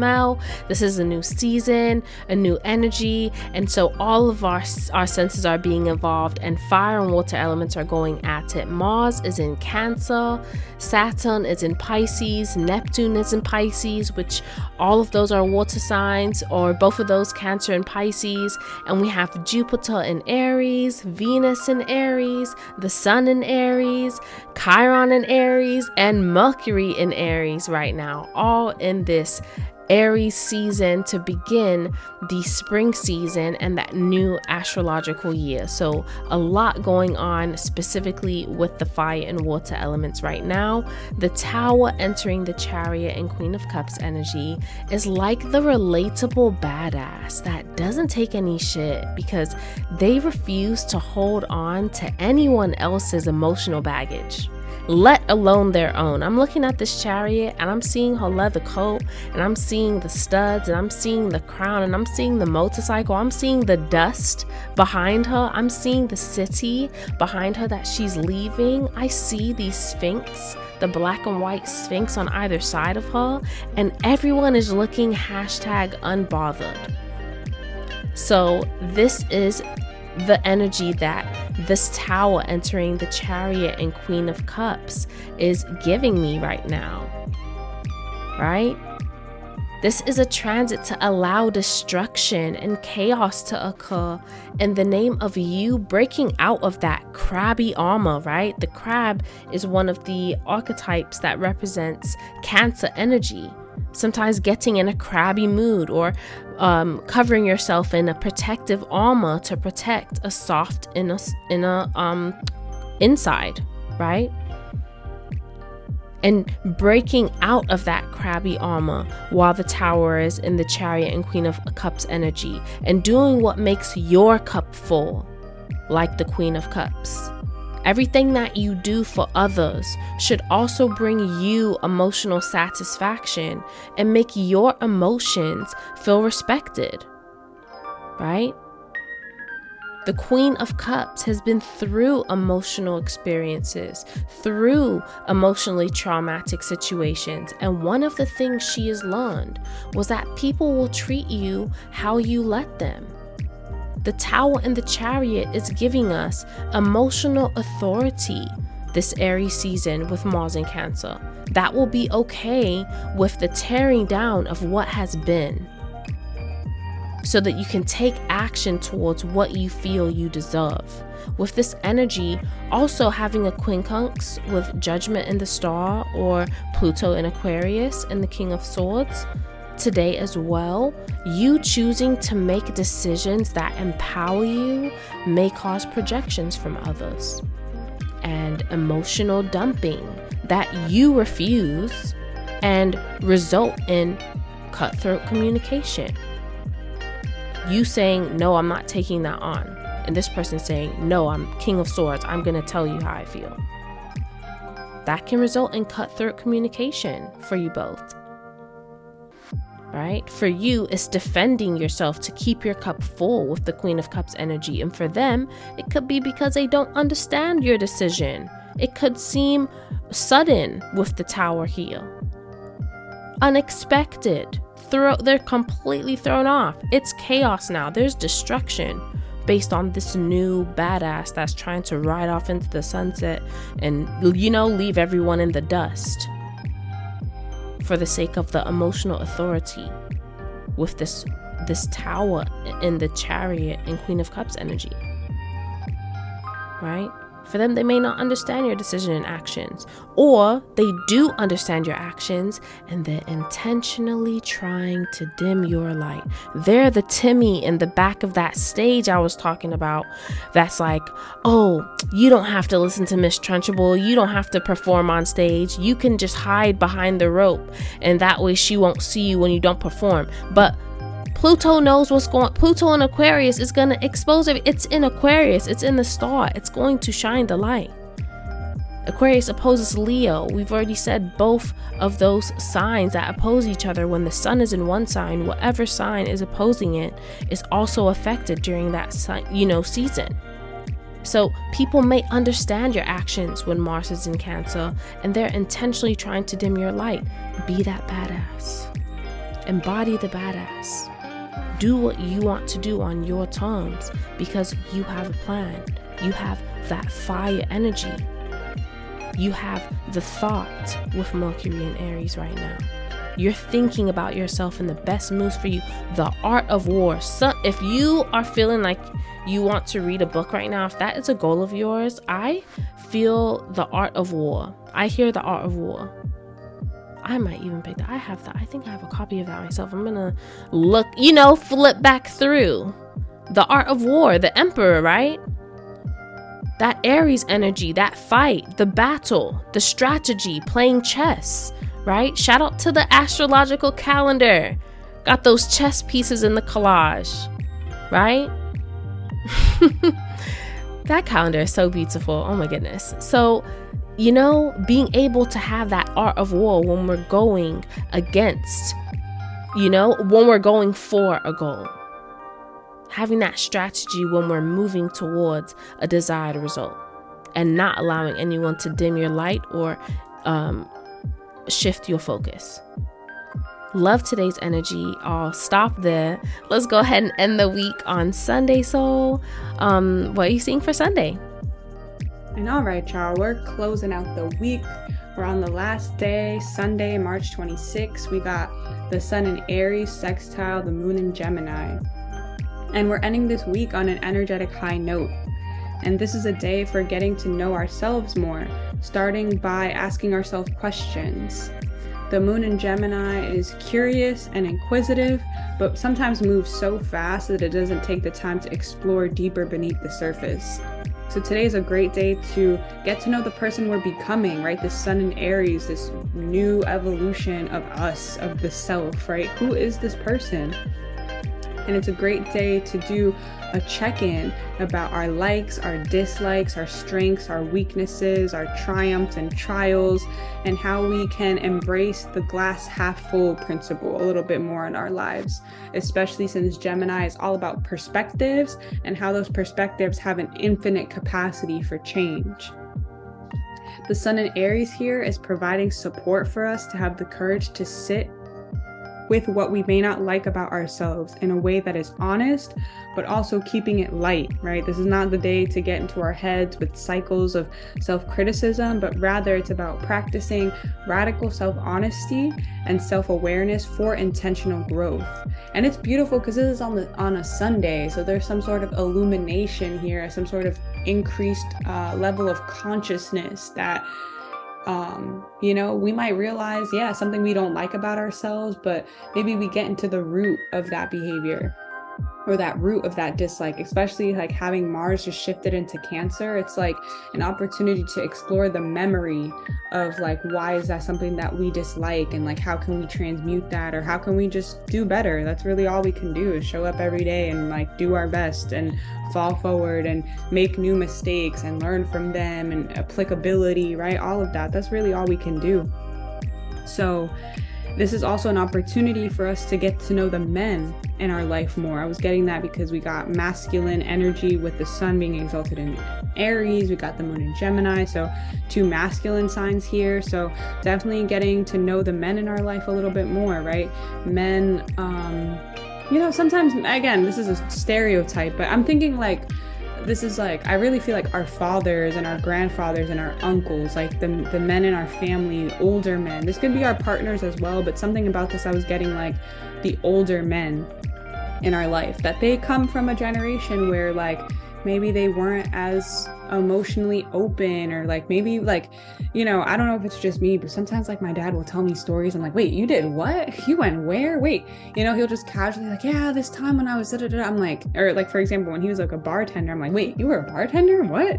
This is a new season, a new energy, and so all of our senses are being involved, and fire and water elements are going at it. Mars is in Cancer, Saturn is in Pisces, Neptune is in Pisces, which all of those are water signs, or both of those, Cancer and Pisces. And we have Jupiter in Aries, Venus in Aries, the Sun in Aries, Chiron in Aries, and Mercury in Aries right now, all in this Aries season to begin the spring season and that new astrological year. So a lot going on specifically with the fire and water elements right now. The Tower entering the Chariot and Queen of Cups energy is like the relatable badass that doesn't take any shit because they refuse to hold on to anyone else's emotional baggage, let alone their own. I'm looking at this Chariot and I'm seeing her leather coat, and I'm seeing the studs, and I'm seeing the crown, and I'm seeing the motorcycle, I'm seeing the dust behind her, I'm seeing the city behind her that she's leaving. I see the Sphinx, the black and white Sphinx on either side of her, and everyone is looking #unbothered. So this is the energy that this Tower entering the Chariot and Queen of Cups is giving me right now, right? This is a transit to allow destruction and chaos to occur in the name of you breaking out of that crabby armor, right? The crab is one of the archetypes that represents Cancer energy. Sometimes getting in a crabby mood, or covering yourself in a protective armor to protect a soft inner inside, right? And breaking out of that crabby armor while the Tower is in the Chariot and Queen of Cups energy, and doing what makes your cup full, like the Queen of Cups. Everything that you do for others should also bring you emotional satisfaction and make your emotions feel respected, right? The Queen of Cups has been through emotional experiences, through emotionally traumatic situations. And one of the things she has learned was that people will treat you how you let them. The Tower and the Chariot is giving us emotional authority this Aries season with Mars in Cancer. That will be okay with the tearing down of what has been, so that you can take action towards what you feel you deserve. With this energy, also having a quincunx with Judgment in the Star or Pluto in Aquarius and the King of Swords today as well, you choosing to make decisions that empower you may cause projections from others. And emotional dumping that you refuse and result in cutthroat communication. You saying, no, I'm not taking that on. And this person saying, no, I'm King of Swords. I'm going to tell you how I feel. That can result in cutthroat communication for you both. Right? For you, it's defending yourself to keep your cup full with the Queen of Cups energy. And for them, it could be because they don't understand your decision. It could seem sudden with the Tower here. Unexpected. They're completely thrown off. It's chaos now. There's destruction based on this new badass that's trying to ride off into the sunset and, leave everyone in the dust for the sake of the emotional authority with this Tower in the Chariot and Queen of Cups energy. Right? For them, they may not understand your decision and actions, or they do understand your actions and they're intentionally trying to dim your light. They're the Timmy in the back of that stage I was talking about that's like, oh, you don't have to listen to Miss Trunchbull. You don't have to perform on stage. You can just hide behind the rope, and that way she won't see you when you don't perform. But Pluto knows what's going on. Pluto in Aquarius is going to expose it. It's in Aquarius. It's in the star. It's going to shine the light. Aquarius opposes Leo. We've already said both of those signs that oppose each other. When the sun is in one sign, whatever sign is opposing it is also affected during that season. So people may understand your actions when Mars is in Cancer and they're intentionally trying to dim your light. Be that badass. Embody the badass. Do what you want to do on your terms because you have a plan. You have that fire energy. You have the thought with Mercury and Aries right now. You're thinking about yourself and the best moves for you. The Art of War. So if you are feeling like you want to read a book right now, if that is a goal of yours, I feel The Art of War. I hear The Art of War. I might even pick that. I have that. I think I have a copy of that myself. I'm gonna look, flip back through. The Art of War, the Emperor, right? That Aries energy, that fight, the battle, the strategy, playing chess, right? Shout out to the astrological calendar. Got those chess pieces in the collage, right? That calendar is so beautiful. Oh my goodness. So, being able to have that Art of War when we're going against, when we're going for a goal. Having that strategy when we're moving towards a desired result and not allowing anyone to dim your light or shift your focus. Love today's energy. I'll stop there. Let's go ahead and end the week on Sunday, Soul. What are you seeing for Sunday? And all right, y'all, we're closing out the week. We're on the last day, Sunday, March 26th. We got the sun in Aries sextile the moon in Gemini. And we're ending this week on an energetic high note. And this is a day for getting to know ourselves more, starting by asking ourselves questions. The moon in Gemini is curious and inquisitive, but sometimes moves so fast that it doesn't take the time to explore deeper beneath the surface. So today is a great day to get to know the person we're becoming, right? The sun in Aries, this new evolution of us, of the self, right? Who is this person? And it's a great day to do a check-in about our likes, our dislikes, our strengths, our weaknesses, our triumphs and trials, and how we can embrace the glass half full principle a little bit more in our lives, especially since Gemini is all about perspectives and how those perspectives have an infinite capacity for change. The Sun in Aries here is providing support for us to have the courage to sit with what we may not like about ourselves in a way that is honest, but also keeping it light, right? This is not the day to get into our heads with cycles of self-criticism, but rather it's about practicing radical self-honesty and self-awareness for intentional growth. And it's beautiful because this is on a Sunday, so there's some sort of illumination here, some sort of increased level of consciousness that we might realize, something we don't like about ourselves, but maybe we get into the root of that behavior or that root of that dislike, especially like having Mars just shifted into Cancer. It's like an opportunity to explore the memory of like, why is that something that we dislike, and like, how can we transmute that, or how can we just do better? That's really all we can do, is show up every day and like do our best and fall forward and make new mistakes and learn from them, and applicability, right? All of that. That's really all we can do. So this is also an opportunity for us to get to know the men in our life more. I was getting that because we got masculine energy with the Sun being exalted in Aries. We got the Moon in Gemini, so 2 masculine signs here. So definitely getting to know the men in our life a little bit more, right? Men, sometimes, again, this is a stereotype, but I'm thinking like, this is like, I really feel like our fathers and our grandfathers and our uncles, like the men in our family, older men, this could be our partners as well, but something about this, I was getting like the older men in our life, that they come from a generation where like maybe they weren't as emotionally open, or like maybe like, I don't know if it's just me, but sometimes like my dad will tell me stories. I'm like, wait, you did what? You went where? Wait, he'll just casually like, yeah, this time when I was da-da-da. I'm like, or like, for example, when he was like a bartender, I'm like, wait, you were a bartender? What?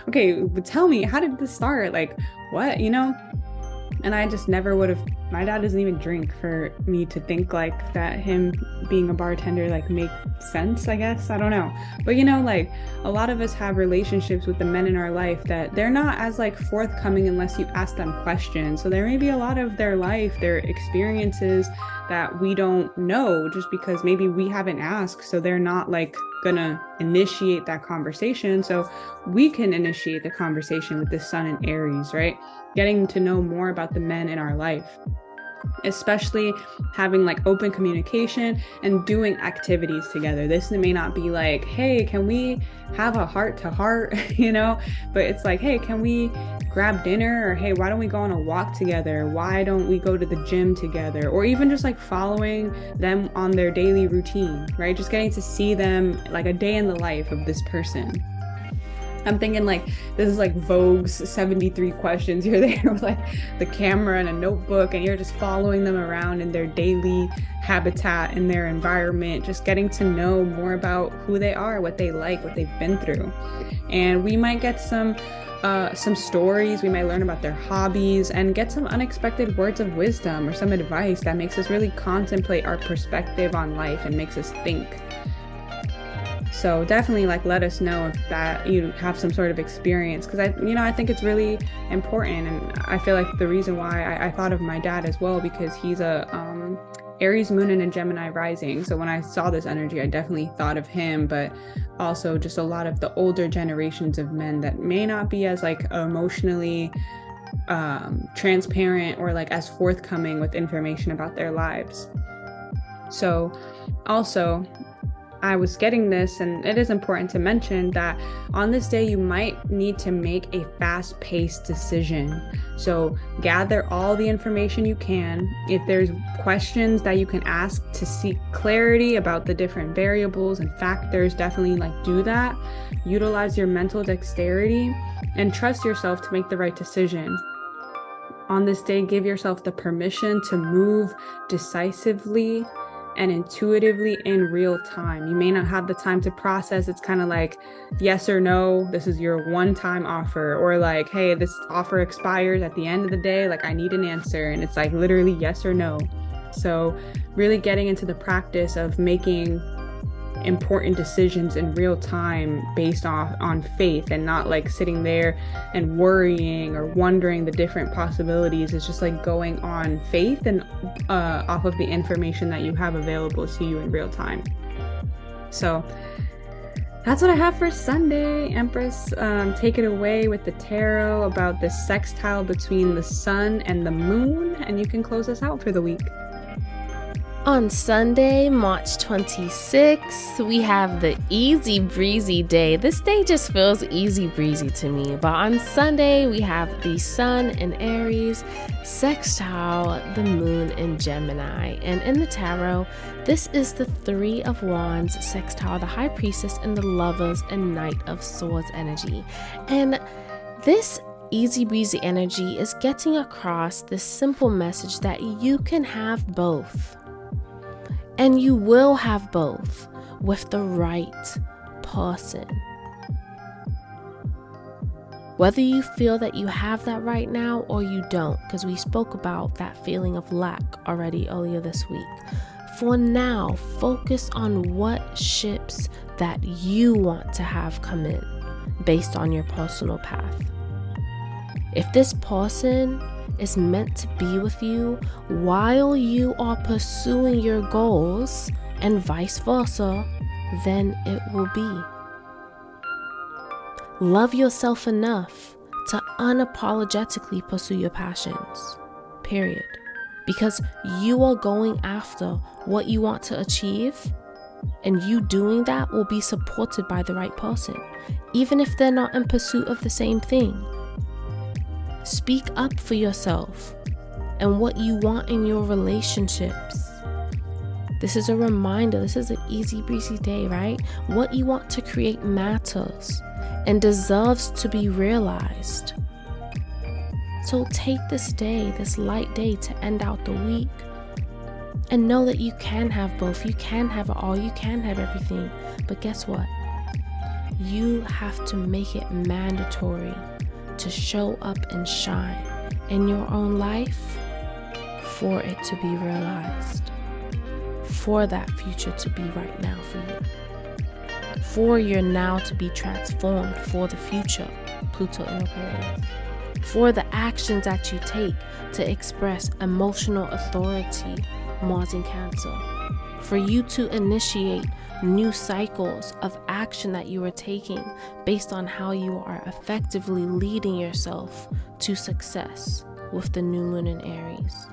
Okay, but tell me, how did this start? Like, what, And I just never would have, my dad doesn't even drink for me to think like that him being a bartender like make sense, I guess. I don't know. But like a lot of us have relationships with the men in our life that they're not as like forthcoming unless you ask them questions. So there may be a lot of their life, their experiences that we don't know just because maybe we haven't asked. So they're not like gonna initiate that conversation. So we can initiate the conversation with the Sun in Aries, right? Getting to know more about the men in our life, especially having like open communication and doing activities together. This may not be like, hey, can we have a heart to heart, but it's like, hey, can we grab dinner? Or hey, why don't we go on a walk together? Why don't we go to the gym together? Or even just like following them on their daily routine, right? Just getting to see them, like a day in the life of this person. I'm thinking like, this is like Vogue's 73 questions. You're there with like the camera and a notebook, and you're just following them around in their daily habitat, in their environment, just getting to know more about who they are, what they like, what they've been through. And we might get some stories, we might learn about their hobbies, and get some unexpected words of wisdom or some advice that makes us really contemplate our perspective on life and makes us think. So definitely like let us know if that you have some sort of experience, because I think it's really important. And I feel like the reason why I thought of my dad as well, because he's a Aries moon and a Gemini rising. So when I saw this energy, I definitely thought of him, but also just a lot of the older generations of men that may not be as like emotionally transparent or like as forthcoming with information about their lives. So also, I was getting this, and it is important to mention that on this day you might need to make a fast-paced decision. So gather all the information you can. If there's questions that you can ask to seek clarity about the different variables and factors, definitely like do that. Utilize your mental dexterity and trust yourself to make the right decision. On this day, give yourself the permission to move decisively and intuitively in real time. You may not have the time to process. It's kind of like yes or no, this is your one-time offer, or like, hey, this offer expires at the end of the day, like I need an answer, and it's like literally yes or no. So really getting into the practice of making important decisions in real time based on faith, and not like sitting there and worrying or wondering the different possibilities. It's just like going on faith and off of the information that you have available to you in real time. So that's what I have for Sunday. Empress, take it away with the tarot about the sextile between the sun and the moon, and you can close us out for the week. On Sunday, March 26th, we have the easy breezy day. This day just feels easy breezy to me. But on Sunday, we have the sun in Aries, sextile the moon in Gemini. And in the tarot, this is the Three of Wands sextile the High Priestess and the Lovers and Knight of Swords energy. And this easy breezy energy is getting across this simple message that you can have both. And you will have both with the right person. Whether you feel that you have that right now or you don't, because we spoke about that feeling of lack already earlier this week. For now, focus on what ships that you want to have come in based on your personal path. If this person is meant to be with you while you are pursuing your goals and vice versa, then it will be. Love yourself enough to unapologetically pursue your passions, period. Because you are going after what you want to achieve, and you doing that will be supported by the right person, even if they're not in pursuit of the same thing. Speak up for yourself and what you want in your relationships. This is a reminder. This is an easy breezy day, right? What you want to create matters and deserves to be realized. So take this day, this light day, to end out the week, and know that you can have both. You can have it all. You can have everything. But guess what? You have to make it mandatory to show up and shine in your own life for it to be realized, for that future to be right now for you, for your now to be transformed for the future, Pluto in Aquarius, for the actions that you take to express emotional authority, Mars in Cancer, for you to initiate new cycles of action that you are taking based on how you are effectively leading yourself to success with the new moon in Aries.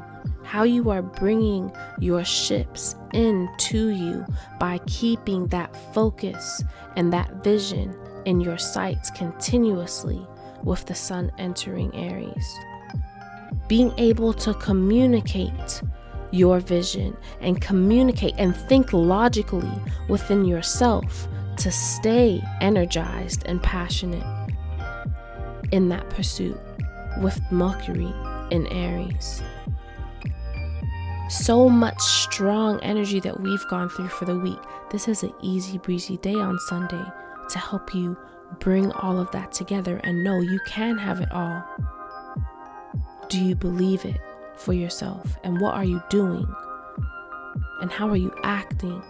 How you are bringing your ships into you by keeping that focus and that vision in your sights continuously with the sun entering Aries. Being able to communicate your vision and communicate and think logically within yourself to stay energized and passionate in that pursuit with Mercury in Aries. So much strong energy that we've gone through for the week. This is an easy breezy day on Sunday to help you bring all of that together and know you can have it all. Do you believe it for yourself? And what are you doing? And how are you acting?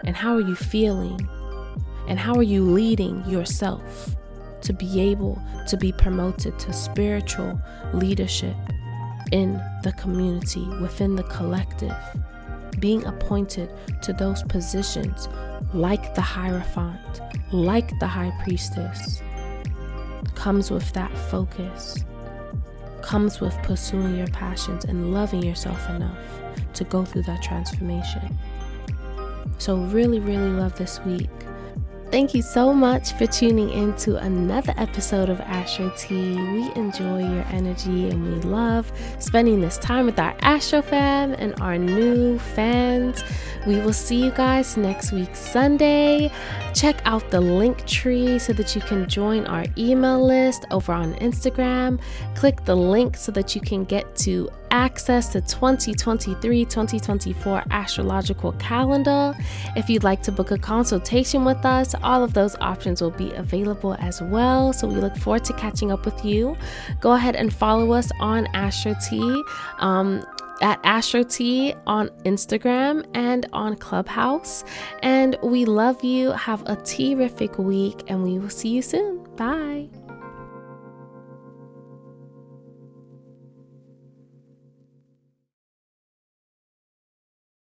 And how are you feeling? And how are you leading yourself to be able to be promoted to spiritual leadership in the community, within the collective, being appointed to those positions like the Hierophant, like the High Priestess, comes with that focus, comes with pursuing your passions and loving yourself enough to go through that transformation. So really, really love this week. Thank you so much for tuning in to another episode of AstroTea. We enjoy your energy and we love spending this time with our Astro fam and our new fans. We will see you guys next week, Sunday. Check out the link tree so that you can join our email list over on Instagram. Click the link so that you can get to access to 2023-2024 astrological calendar. If you'd like to book a consultation with us, all of those options will be available as well. So we look forward to catching up with you. Go ahead and follow us on AstroTea, at AstroTea on Instagram and on Clubhouse. And we love you. Have a terrific week, and we will see you soon. Bye.